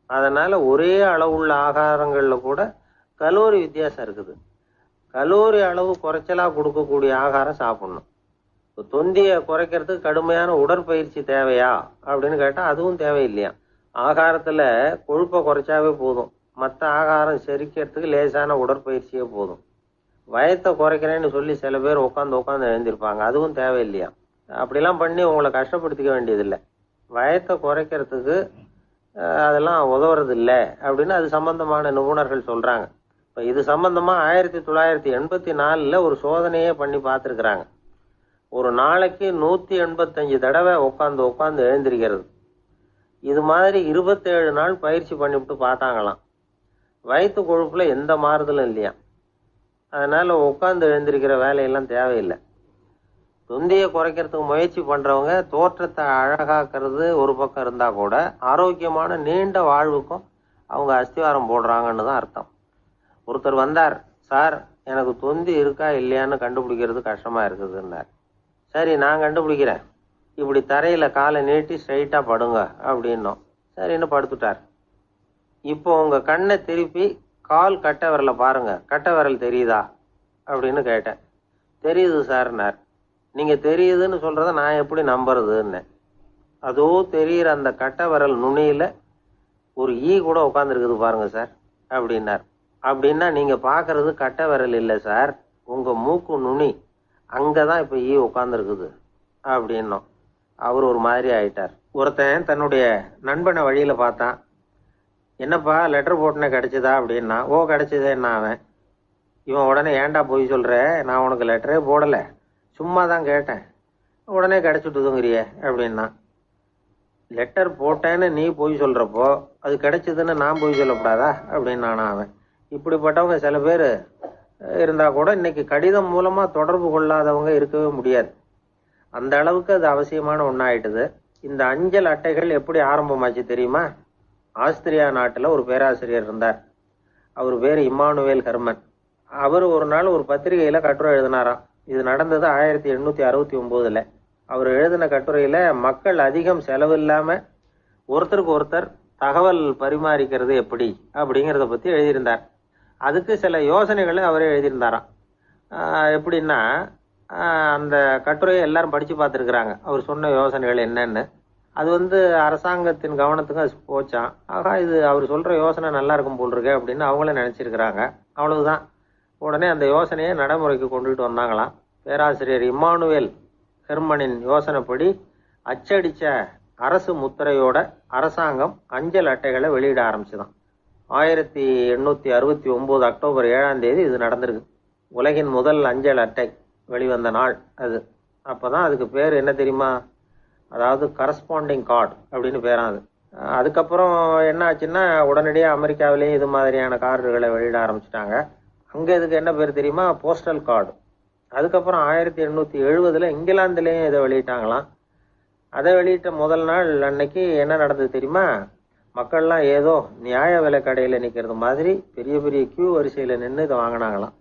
Speaker 2: அதனால ஒரே அளவுள்ள ஆகாரங்கள்ல கூட கலோரி வித்தியாசம் இருக்குது. கலோரி அளவு குறைச்சலா கொடுக்கக்கூடிய ஆகாரம் சாப்பிடணும். தொந்தியை குறைக்கிறதுக்கு கடுமையான உடற்பயிற்சி தேவையா அப்படின்னு கேட்டா அதுவும் தேவையில்லையா. ஆகாரத்துல கொழுப்பை குறைச்சாவே போதும், மற்ற ஆகாரம் செரிக்கிறதுக்கு லேசான உடற்பயிற்சியே போதும். வயத்தை குறைக்கிறேன்னு சொல்லி சில பேர் உட்காந்து எழுந்திருப்பாங்க, அதுவும் தேவையில்லையா. அப்படிலாம் பண்ணி உங்களை கஷ்டப்படுத்திக்க வேண்டியதில்லை. வயத்தை குறைக்கிறதுக்கு அதெல்லாம் உதவுறது இல்லை அப்படின்னு அது சம்பந்தமான நிபுணர்கள் சொல்றாங்க. இப்போ இது சம்பந்தமா 1984 ஒரு சோதனையே பண்ணி பார்த்துருக்குறாங்க. ஒரு நாளைக்கு 185 தடவை உட்காந்து எழுந்திருக்கிறது. இது மாதிரி 27 நாள் பயிற்சி பண்ணிவிட்டு பார்த்தாங்களாம். வயிற்று கொழுப்புல எந்த மாறுதலும் இல்லையா. அதனால உட்காந்து எழுந்திருக்கிற வேலையெல்லாம் தேவையில்லை. தொந்தியை குறைக்கிறதுக்கு முயற்சி பண்றவங்க தோற்றத்தை அழகாக்குறது ஒரு பக்கம் இருந்தா கூட ஆரோக்கியமான நீண்ட வாழ்வுக்கும் அவங்க அஸ்திவாரம் போடுறாங்கன்னு தான் அர்த்தம். ஒருத்தர் வந்தார், சார் எனக்கு தொந்தி இருக்கா இல்லையான்னு கண்டுபிடிக்கிறது கஷ்டமா இருக்குதுன்னார். சரி நான் கண்டுபிடிக்கிறேன், இப்படி தரையில காலை நீட்டி ஸ்ட்ரைட்டா படுங்க அப்படின்னோம். சரின்னு படுத்துட்டார். இப்போ உங்க கண்ணை திருப்பி கால் கட்டை விரலை பாருங்க, கட்டை விரல் தெரியுதா அப்படின்னு கேட்டேன். தெரியுது சார்னார். நீங்க தெரியுதுன்னு சொல்றத நான் எப்படி நம்புறதுன்னு. அதோ தெரியுற அந்த கட்டை விரல் நுனியில ஒரு ஈ கூட உட்காந்துருக்குது பாருங்க சார் அப்படின்னார். அப்படின்னா நீங்க பாக்குறது கட்டை விரல் இல்லை சார், உங்க மூக்கு நுனி, அங்கதான் இப்ப ஈ உட்காந்துருக்குது அப்படின்னோம். அவர் ஒரு மாதிரி ஆயிட்டார். ஒருத்தன் தன்னுடைய நண்பனை வழியில பார்த்தான். என்னப்பா லெட்டர் போட்டுனே கிடைச்சதா அப்படின்னா. ஓ கிடைச்சதேன்னா அவன். இவன் உடனே ஏன்டா போய் சொல்ற, நான் உனக்கு லெட்டரே போடல, சும்மா தான் கேட்டேன், உடனே கிடைச்சிட்டுதுங்கிறிய அப்படின்னா. லெட்டர் போட்டேன்னு நீ போய் சொல்றப்போ அது கிடைச்சதுன்னு நான் போய் சொல்லக்கூடாதா அப்படின்னானா அவன். இப்படிப்பட்டவங்க சில பேர் இருந்தா கூட இன்னைக்கு கடிதம் மூலமா தொடர்பு கொள்ளாதவங்க இருக்கவே முடியாது. அந்த அளவுக்கு அது அவசியமான ஒன்னாயிட்டுது. இந்த அஞ்சல் அட்டைகள் எப்படி ஆரம்பமாச்சு தெரியுமா? ஆஸ்திரியா நாட்டுல ஒரு பேராசிரியர் இருந்தார். அவர் பேரு இம்மானுவேல் ஹெர்மன். அவர் ஒரு நாள் ஒரு பத்திரிகையில கட்டுரை எழுதினாராம். இது நடந்தது 1869. அவர் எழுதின கட்டுரையில மக்கள் அதிகம் செலவு இல்லாம ஒருத்தருக்கு ஒருத்தர் தகவல் பரிமாறிக்கிறது எப்படி அப்படிங்கிறத பத்தி எழுதியிருந்தார். அதுக்கு சில யோசனைகளை அவரே எழுதியிருந்தாராம். எப்படின்னா, அந்த கட்டுரையை எல்லாரும் படிச்சு பார்த்துருக்குறாங்க, அவர் சொன்ன யோசனைகள் என்னன்னு. அது அரசாங்கத்தின் கவனத்துக்கு அது போச்சான். ஆகா இது அவர் சொல்ற யோசனை நல்லா இருக்கும் போல் இருக்கு அப்படின்னு அவங்களே நினைச்சிருக்கிறாங்க. அவ்வளவுதான். உடனே அந்த யோசனையை நடைமுறைக்கு கொண்டுட்டு வந்தாங்களாம். பேராசிரியர் இம்மானுவேல் ஹெர்மனின் யோசனைப்படி அச்சடிச்ச அரசு முத்திரையோட அரசாங்கம் அஞ்சல் அட்டைகளை வெளியிட ஆரம்பிச்சுதான். 1869 அக்டோபர் 7ஆம் தேதி இது நடந்திருக்கு. உலகின் முதல் அஞ்சல் அட்டை வெளிவந்த நாள் அது. அப்பதான் அதுக்கு பேர் என்ன தெரியுமா? அதாவது கரஸ்பாண்டிங் கார்டு அப்படின்னு பேராது. அதுக்கப்புறம் என்ன ஆச்சுன்னா, உடனடியாக அமெரிக்காவிலேயும் இது மாதிரியான கார்டுகளை வெளியிட ஆரம்பிச்சிட்டாங்க. அங்கே இதுக்கு என்ன பேர் தெரியுமா? Postal card. அதுக்கப்புறம் 1870 இங்கிலாந்துலேயும் இதை வெளியிட்டாங்களாம். அதை வெளியிட்ட முதல் நாள் அன்னைக்கு என்ன நடந்தது தெரியுமா? மக்கள்லாம் ஏதோ நியாய விலை கடையில் நிற்கிறது மாதிரி பெரிய பெரிய கியூ வரிசையில் நின்று இதை வாங்கினாங்களாம்.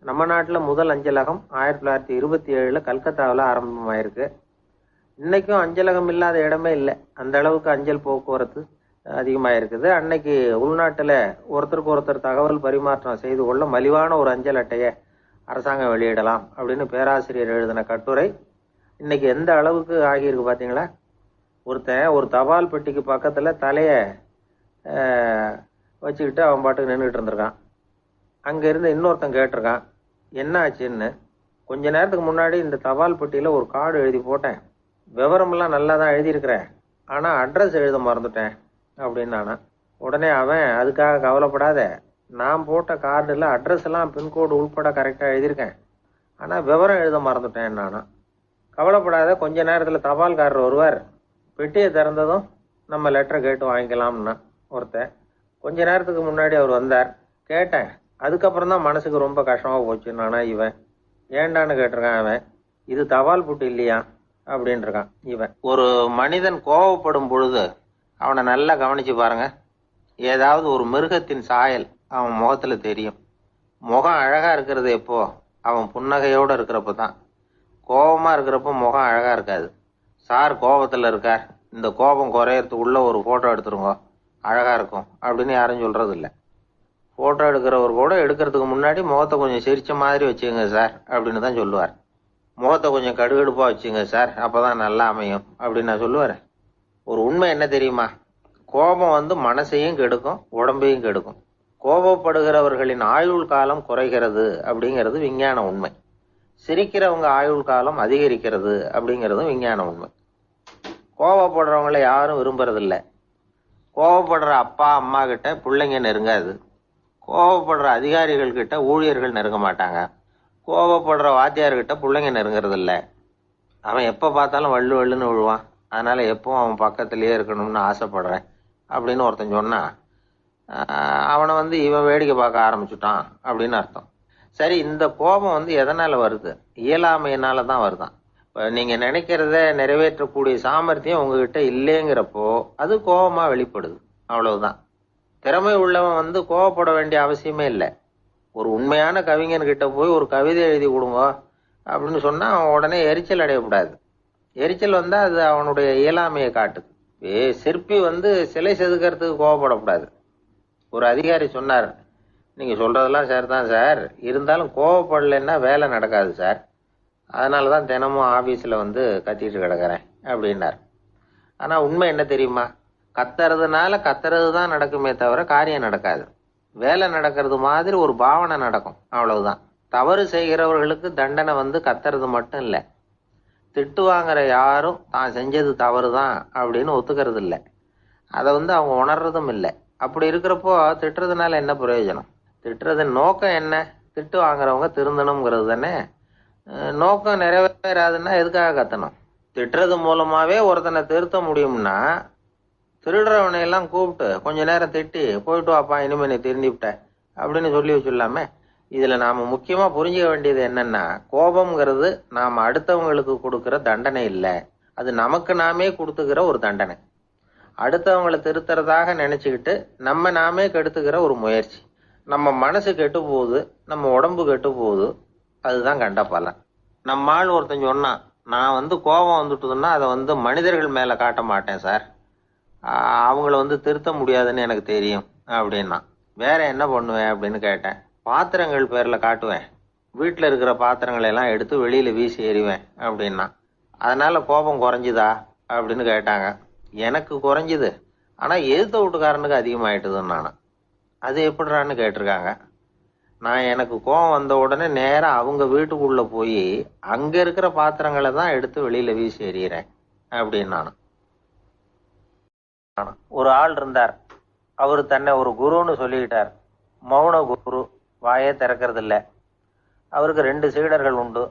Speaker 2: நம்ம நாட்டில் முதல் அஞ்சலகம் 1927 கல்கத்தாவில் ஆரம்பமாயிருக்கு. இன்னைக்கும் அஞ்சலகம் இல்லாத இடமே இல்லை. அந்த அளவுக்கு அஞ்சல் போக்குவரத்து அதிகமாக இருக்குது. அன்னைக்கு உள்நாட்டில் ஒருத்தருக்கு ஒருத்தர் தகவல் பரிமாற்றம் செய்து கொள்ள மலிவான ஒரு அஞ்சல் அட்டையை அரசாங்கம் வெளியிடலாம் அப்படின்னு பேராசிரியர் எழுதின கட்டுரை இன்னைக்கு எந்த அளவுக்கு ஆகியிருக்கு பார்த்தீங்களா? ஒருத்தன் ஒரு தபால் பெட்டிக்கு பக்கத்தில் தலையை வச்சுக்கிட்டு அவன் பாட்டுக்கு நின்றுட்டு இருந்திருக்கான். அங்கேருந்து இன்னொருத்தன் கேட்டிருக்கான் என்ன ஆச்சுன்னு. கொஞ்ச நேரத்துக்கு முன்னாடி இந்த தபால் பெட்டியில் ஒரு கார்டு எழுதி போட்டேன், விவரமெல்லாம் நல்லா தான் எழுதியிருக்கிறேன், ஆனால் அட்ரஸ் எழுத மறந்துட்டேன் அப்படின்னானா. உடனே அவன் அதுக்காக கவலைப்படாத, நான் போட்ட கார்டில் அட்ரஸ் எல்லாம் பின்கோடு உள்பட கரெக்டாக எழுதியிருக்கேன், ஆனால் விவரம் எழுத மறந்துட்டேன் நானா. கவலைப்படாத, கொஞ்ச நேரத்தில் தபால்காரர் வருவார், பெட்டியை திறந்ததும் நம்ம லெட்டரை கேட்டு வாங்கிக்கலாம்னா ஒருத்தன். கொஞ்ச நேரத்துக்கு முன்னாடி அவர் வந்தார், கேட்டேன், அதுக்கப்புறம் தான் மனசுக்கு ரொம்ப கஷ்டமாக போச்சு நானா. இவன் ஏண்டான்னு கேட்டிருக்கான். அவன் இது தபால் புட்டு இல்லையா அப்படின்னு இருக்கான். இவன் ஒரு மனிதன் கோவப்படும் பொழுது அவனை நல்லா கவனிச்சு பாருங்க, ஏதாவது ஒரு மிருகத்தின் சாயல் அவன் முகத்துல தெரியும். முகம் அழகா இருக்கிறது எப்போ? அவன் புன்னகையோட இருக்கிறப்ப தான். கோபமா இருக்கிறப்போ முகம் அழகா இருக்காது. சார் கோபத்துல இருக்கார், இந்த கோபம் குறையறதுக்குள்ள ஒரு போட்டோ எடுத்துருங்க, அழகா இருக்கும் அப்படின்னு யாரும் சொல்றது இல்லை. போட்டோ எடுக்கிறவர் கூட எடுக்கிறதுக்கு முன்னாடி முகத்தை கொஞ்சம் சிரிச்ச மாதிரி வச்சுங்க சார் அப்படின்னு தான் சொல்லுவார். முகத்தை கொஞ்சம் கடுகடுப்பா வச்சுங்க சார், அப்பதான் நல்லா அமையும் அப்படின்னு நான் சொல்லுவார். ஒரு உண்மை என்ன தெரியுமா? கோபம் மனசையும் கெடுக்கும், உடம்பையும் கெடுக்கும். கோபப்படுகிறவர்களின் ஆயுள் காலம் குறைகிறது அப்படிங்கிறது விஞ்ஞான உண்மை. சிரிக்கிறவங்க ஆயுள் காலம் அதிகரிக்கிறது அப்படிங்கிறதும் விஞ்ஞான உண்மை. கோவப்படுறவங்கள யாரும் விரும்புறதில்ல. கோவப்படுற அப்பா அம்மா கிட்ட பிள்ளைங்க நெருங்காது. கோவப்படுற அதிகாரிகள் கிட்ட ஊழியர்கள் நெருங்க மாட்டாங்க. கோவப்படுற வாத்தியார்கிட்ட பிள்ளைங்க நெருங்குறதில்ல. அவன் எப்போ பார்த்தாலும் வள்ளு வள்ளுன்னு விழுவான். அதனால எப்பவும் அவன் பக்கத்திலேயே இருக்கணும்னு ஆசைப்படுறேன் அப்படின்னு ஒருத்தன் சொன்னா அவனை இவன் வேடிக்கை பார்க்க ஆரம்பிச்சுட்டான் அப்படின்னு அர்த்தம். சரி, இந்த கோபம் எதனால வருது? இயலாமையினால தான் வருதான். இப்போ நீங்க நினைக்கிறத நிறைவேற்றக்கூடிய சாமர்த்தியம் உங்ககிட்ட இல்லைங்கிறப்போ அது கோபமா வெளிப்படுது. அவ்வளவுதான். திறமை உள்ளவன் கோபப்பட வேண்டிய அவசியமே இல்லை. ஒரு உண்மையான கவிஞன்கிட்ட போய் ஒரு கவிதை எழுதி கொடுங்க அப்படின்னு சொன்னா அவன் உடனே எரிச்சல் அடையக்கூடாது. எரிச்சல் வந்தா அது அவனுடைய இயலாமையை காட்டுது. சிற்பி சிலை செதுக்கிறதுக்கு கோவப்படக்கூடாது. ஒரு அதிகாரி சொன்னார், நீங்க சொல்றதெல்லாம் சரிதான் சார், இருந்தாலும் கோவப்படலைன்னா வேலை நடக்காது சார், அதனாலதான் தினமும் ஆபீஸ்ல கத்திட்டு கிடக்குறேன் அப்படின்னார். ஆனா உண்மை என்ன தெரியுமா? கத்துறதுனால கத்துறது தான் நடக்குமே தவிர காரியம் நடக்காது. வேலை நடக்கிறது மாதிரி ஒரு பாவனை நடக்கும், அவ்வளவுதான். தவறு செய்கிறவர்களுக்கு தண்டனை கத்துறது மட்டும் இல்லை, திட்டு வாங்குற யாரும் தான் செஞ்சது தவறு தான் அப்படின்னு ஒத்துக்கிறது இல்லை. அதை அவங்க உணர்றதும் இல்லை. அப்படி இருக்கிறப்போ திட்டுறதுனால என்ன பிரயோஜனம்? திட்டுறது நோக்கம் என்ன? திட்டு வாங்குறவங்க திருந்தணுங்கிறது தானே. நோக்கம் நிறைவேறாதுன்னா எதுக்காக கத்தணும்? திட்டுறது மூலமாவே ஒருத்தனை திருத்த முடியும்னா திருடுறவனை எல்லாம் கூப்பிட்டு கொஞ்ச நேரம் திட்டி போயிட்டு வாப்பா இனிமே நீ திருந்திவிட்ட அப்படின்னு சொல்லி வச்சுடலாமே. இதுல நாம முக்கியமா புரிஞ்சுக்க வேண்டியது என்னன்னா, கோபம்ங்கிறது நாம அடுத்தவங்களுக்கு கொடுக்கிற தண்டனை இல்லை, அது நமக்கு நாமே கொடுத்துக்கிற ஒரு தண்டனை. அடுத்தவங்களை திருத்துறதாக நினைச்சுக்கிட்டு நம்ம நாமே கெடுத்துக்கிற ஒரு முயற்சி. நம்ம மனசு கெட்டு போகுது, நம்ம உடம்பு கெட்டு போகுது, அதுதான் கண்ட பலன். நம்ம ஆள் ஒருத்தன் சொன்னான், நான் கோபம் வந்துட்டுதுன்னா அதை மனிதர்கள் மேல காட்ட மாட்டேன் சார், அவங்கள திருத்த முடியாதுன்னு எனக்கு தெரியும் அப்படின்னா. வேற என்ன பண்ணுவேன் அப்படின்னு கேட்டேன். பாத்திரங்கள் பேர்ல காட்டுவேன், வீட்டுல இருக்கிற பாத்திரங்களை எல்லாம் எடுத்து வெளியில வீசி எறிவேன் அப்படின்னா. அதனால கோபம் குறைஞ்சுதா அப்படின்னு கேட்டாங்க. எனக்கு குறைஞ்சுது, ஆனா எதிர்த்த வீட்டுக்காரனுக்கு அதிகமாயிட்டுதுன்னு நானும். அது எப்படிறான்னு கேட்டிருக்காங்க. நான் எனக்கு கோபம் வந்த உடனே நேரா அவங்க வீட்டுக்குள்ள போய் அங்க இருக்கிற பாத்திரங்களை தான் எடுத்து வெளியில வீசி எறிகிறேன் அப்படின்னு நானும். ஒரு ஆள் இருந்தார், அவரு தன்னை ஒரு குருன்னு சொல்லிக்கிட்டார். மௌன குரு, வாயே திறக்கிறது இல்லை. அவருக்கு 2 சீடர்கள் உண்டு.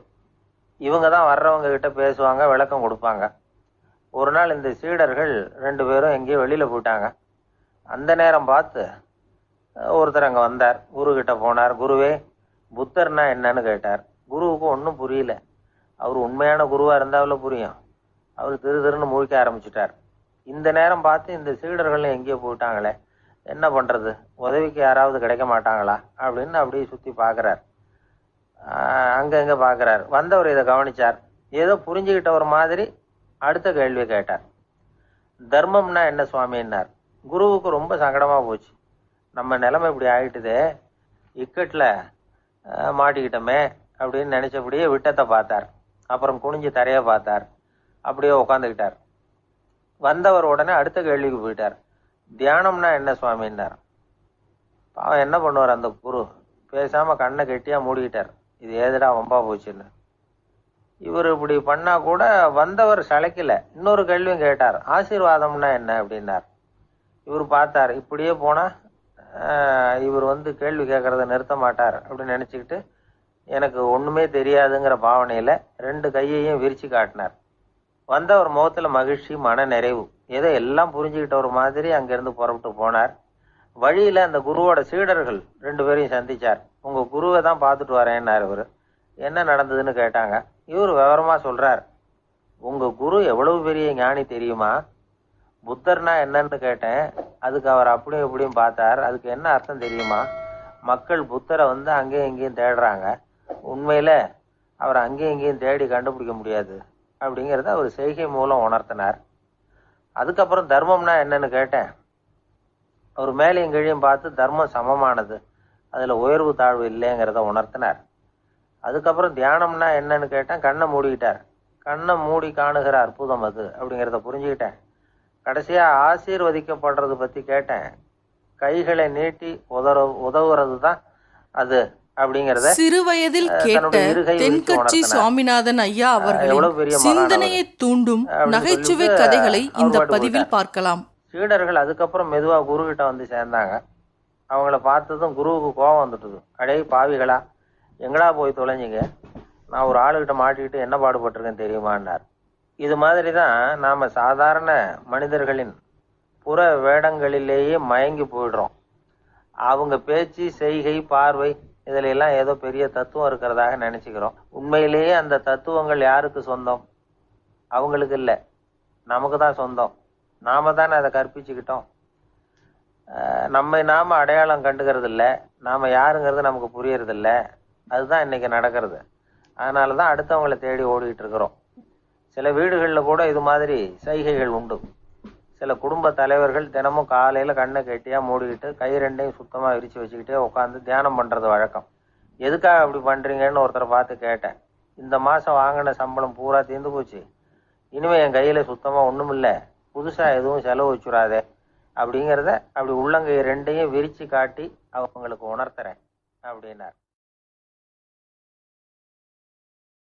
Speaker 2: இவங்க தான் வர்றவங்க கிட்ட பேசுவாங்க, விளக்கம் கொடுப்பாங்க. ஒரு நாள் இந்த சீடர்கள் 2 பேரும் எங்கேயோ வெளியில போயிட்டாங்க. அந்த நேரம் பார்த்து ஒருத்தர் அங்க வந்தார், குரு கிட்ட போனார். குருவே, புத்தர்னா என்னன்னு கேட்டார். குருவுக்கு ஒன்றும் புரியல. அவர் உண்மையான குருவா இருந்தாவில புரியும். அவர் திருன்னு முழிக்க ஆரம்பிச்சுட்டார். இந்த நேரம் பார்த்து இந்த சீடர்கள் எங்கேயோ போயிட்டாங்களே, என்ன பண்றது, உதவிக்கு யாராவது கிடைக்க மாட்டாங்களா அப்படின்னு அப்படியே சுத்தி பாக்குறார். அங்க பாக்குறார். வந்தவர் இதை கவனிச்சார். ஏதோ புரிஞ்சுக்கிட்ட ஒரு மாதிரி அடுத்த கேள்வி கேட்டார். தர்மம்னா என்ன சுவாமின்னார். குருவுக்கு ரொம்ப சங்கடமா போச்சு. நம்ம நிலைமை இப்படி ஆயிட்டுதே, இக்கட்ல மாட்டிக்கிட்டோமே அப்படின்னு நினைச்சபடியே விட்டத்தை பார்த்தார். அப்புறம் குனிஞ்சு தரைய பார்த்தார். அப்படியே உட்காந்துக்கிட்டார். வந்தவர் உடனே அடுத்த கேள்விக்கு போயிட்டார். தியானம்னா என்ன சுவாமின்னார். பாவம் என்ன பண்ணுவார் அந்த குரு, பேசாம கண்ணை கெட்டியா மூடிக்கிட்டார். இது ஏதுடா வம்பா போச்சுன்னு. இவர் இப்படி பண்ணா கூட வந்தவர் சளைக்கல. இன்னொரு கேள்வியும் கேட்டார். ஆசீர்வாதம்னா என்ன அப்படின்னார். இவர் பார்த்தார், இப்படியே போனா இவர் கேள்வி கேட்கறத நிறுத்த மாட்டார் அப்படின்னு நினைச்சுக்கிட்டு எனக்கு ஒண்ணுமே தெரியாதுங்கிற பாவனையில 2 கையையும் விரிச்சு காட்டினார். வந்தவர் முகத்துல மகிழ்ச்சி, மன நிறைவு, ஏதோ எல்லாம் புரிஞ்சுக்கிட்ட ஒரு மாதிரி அங்கிருந்து புறப்பட்டு போனார். வழியில அந்த குருவோட சீடர்கள் 2 பேரையும் சந்திச்சார். உங்க குருவை தான் பார்த்துட்டு வரேன்னார் இவரு. என்ன நடந்ததுன்னு கேட்டாங்க. இவர் விவரமா சொல்றார். உங்க குரு எவ்வளவு பெரிய ஞானி தெரியுமா? புத்தர்னா என்னன்னு கேட்டேன். அதுக்கு அவர் அப்படியும் இப்படியும் பார்த்தார். அதுக்கு என்ன அர்த்தம் தெரியுமா? மக்கள் புத்தரை அங்கேயும் இங்கேயும் தேடுறாங்க, உண்மையில அவர் அங்கேயும் இங்கேயும் தேடி கண்டுபிடிக்க முடியாது அப்படிங்கிறத அவர் செய்கை மூலம் உணர்த்தினார். அதுக்கப்புறம் தர்மம்னா என்னன்னு கேட்டேன். அவர் மேலையும் கீழையும் பார்த்து தர்மம் சமமானது, அதுல உயர்வு தாழ்வு இல்லைங்கிறத உணர்த்தினார். அதுக்கப்புறம் தியானம்னா என்னன்னு கேட்டேன். கண்ணை மூடிக்கிட்டார். கண்ணை மூடி காணுகிற அற்புதம் அது அப்படிங்கிறத புரிஞ்சுக்கிட்டேன். கடைசியா ஆசீர்வதிக்கப்படுறது பத்தி கேட்டேன். கைகளை நீட்டி உதவுறது தான் அது அப்படிங்கிறத
Speaker 1: சிறு வயதில் கேட்ட
Speaker 2: தன்னுடைய இருகை விரித்து
Speaker 1: தென்கட்சி
Speaker 2: உணர்த்தினார்.
Speaker 1: சுவாமிநாதன் ஐயா அவர்களின்
Speaker 2: எவ்வளவு பெரிய மகான்
Speaker 1: சிந்தனையை தூண்டும்
Speaker 2: அப்படின்னு
Speaker 1: நகைச்சுவை
Speaker 2: சொல்லிட்டு
Speaker 1: கதைகளை இந்த
Speaker 2: அவர் பாட்டு
Speaker 1: பதிவில்
Speaker 2: போயிட்டார்.
Speaker 1: பார்க்கலாம்.
Speaker 2: சீடர்கள் அதுக்கப்புறம் மெதுவா குரு கிட்ட வந்து சேர்ந்தாங்க. அவங்கள பார்த்ததும் குருவுக்கு கோபம் வந்துட்டுது. அடே பாவிகளா, எங்கடா போய் தொலைஞ்சிங்க, நான் ஒரு ஆளுகிட்ட மாட்டிக்கிட்டு என்ன பாடுபட்டிருக்கேன் தெரியுமான்னார். இது மாதிரி தான் நாம சாதாரண மனிதர்களின் புற வேடங்களிலேயே மயங்கி போயிடுறோம். அவங்க பேச்சு, செய்கை, பார்வை இதுல எல்லாம் ஏதோ பெரிய தத்துவம் இருக்கிறதாக நினைச்சுக்கிறோம். உண்மையிலேயே அந்த தத்துவங்கள் யாருக்கு சொந்தம்? அவங்களுக்கு இல்லை, நமக்கு தான் சொந்தம். நாம தானே அதை கற்பிச்சுக்கிட்டோம். நம்மை நாம அடையாளம் கண்டுக்கிறது இல்லை, நாம யாருங்கிறது நமக்கு புரியறது இல்லை. அதுதான் இன்னைக்கு நடக்கிறது. அதனால தான் அடுத்தவங்களை தேடி ஓடிட்டு இருக்கிறோம். சில வீடுகளில் கூட இது மாதிரி சைகைகள் உண்டு. சில குடும்ப தலைவர்கள் தினமும் காலையில் கண்ணை கெட்டியாக மூடிக்கிட்டு கை ரெண்டையும் சுத்தமாக விரித்து வச்சுக்கிட்டே உட்காந்து தியானம் பண்ணுறது வழக்கம். எதுக்காக அப்படி பண்ணுறீங்கன்னு ஒருத்தரை பார்த்து கேட்டேன். இந்த மாதம் வாங்கின சம்பளம் பூரா தீர்ந்து போச்சு, இனிமேல் என் கையில் சுத்தமாக ஒன்றும் இல்லை, புதுசாக எதுவும் செலவு வச்சுடாதே அப்படிங்கிறத அப்படி உள்ளங்கை ரெண்டையும் விரித்து காட்டி அவங்களுக்கு உணர்த்துறேன் அப்படின்னார்.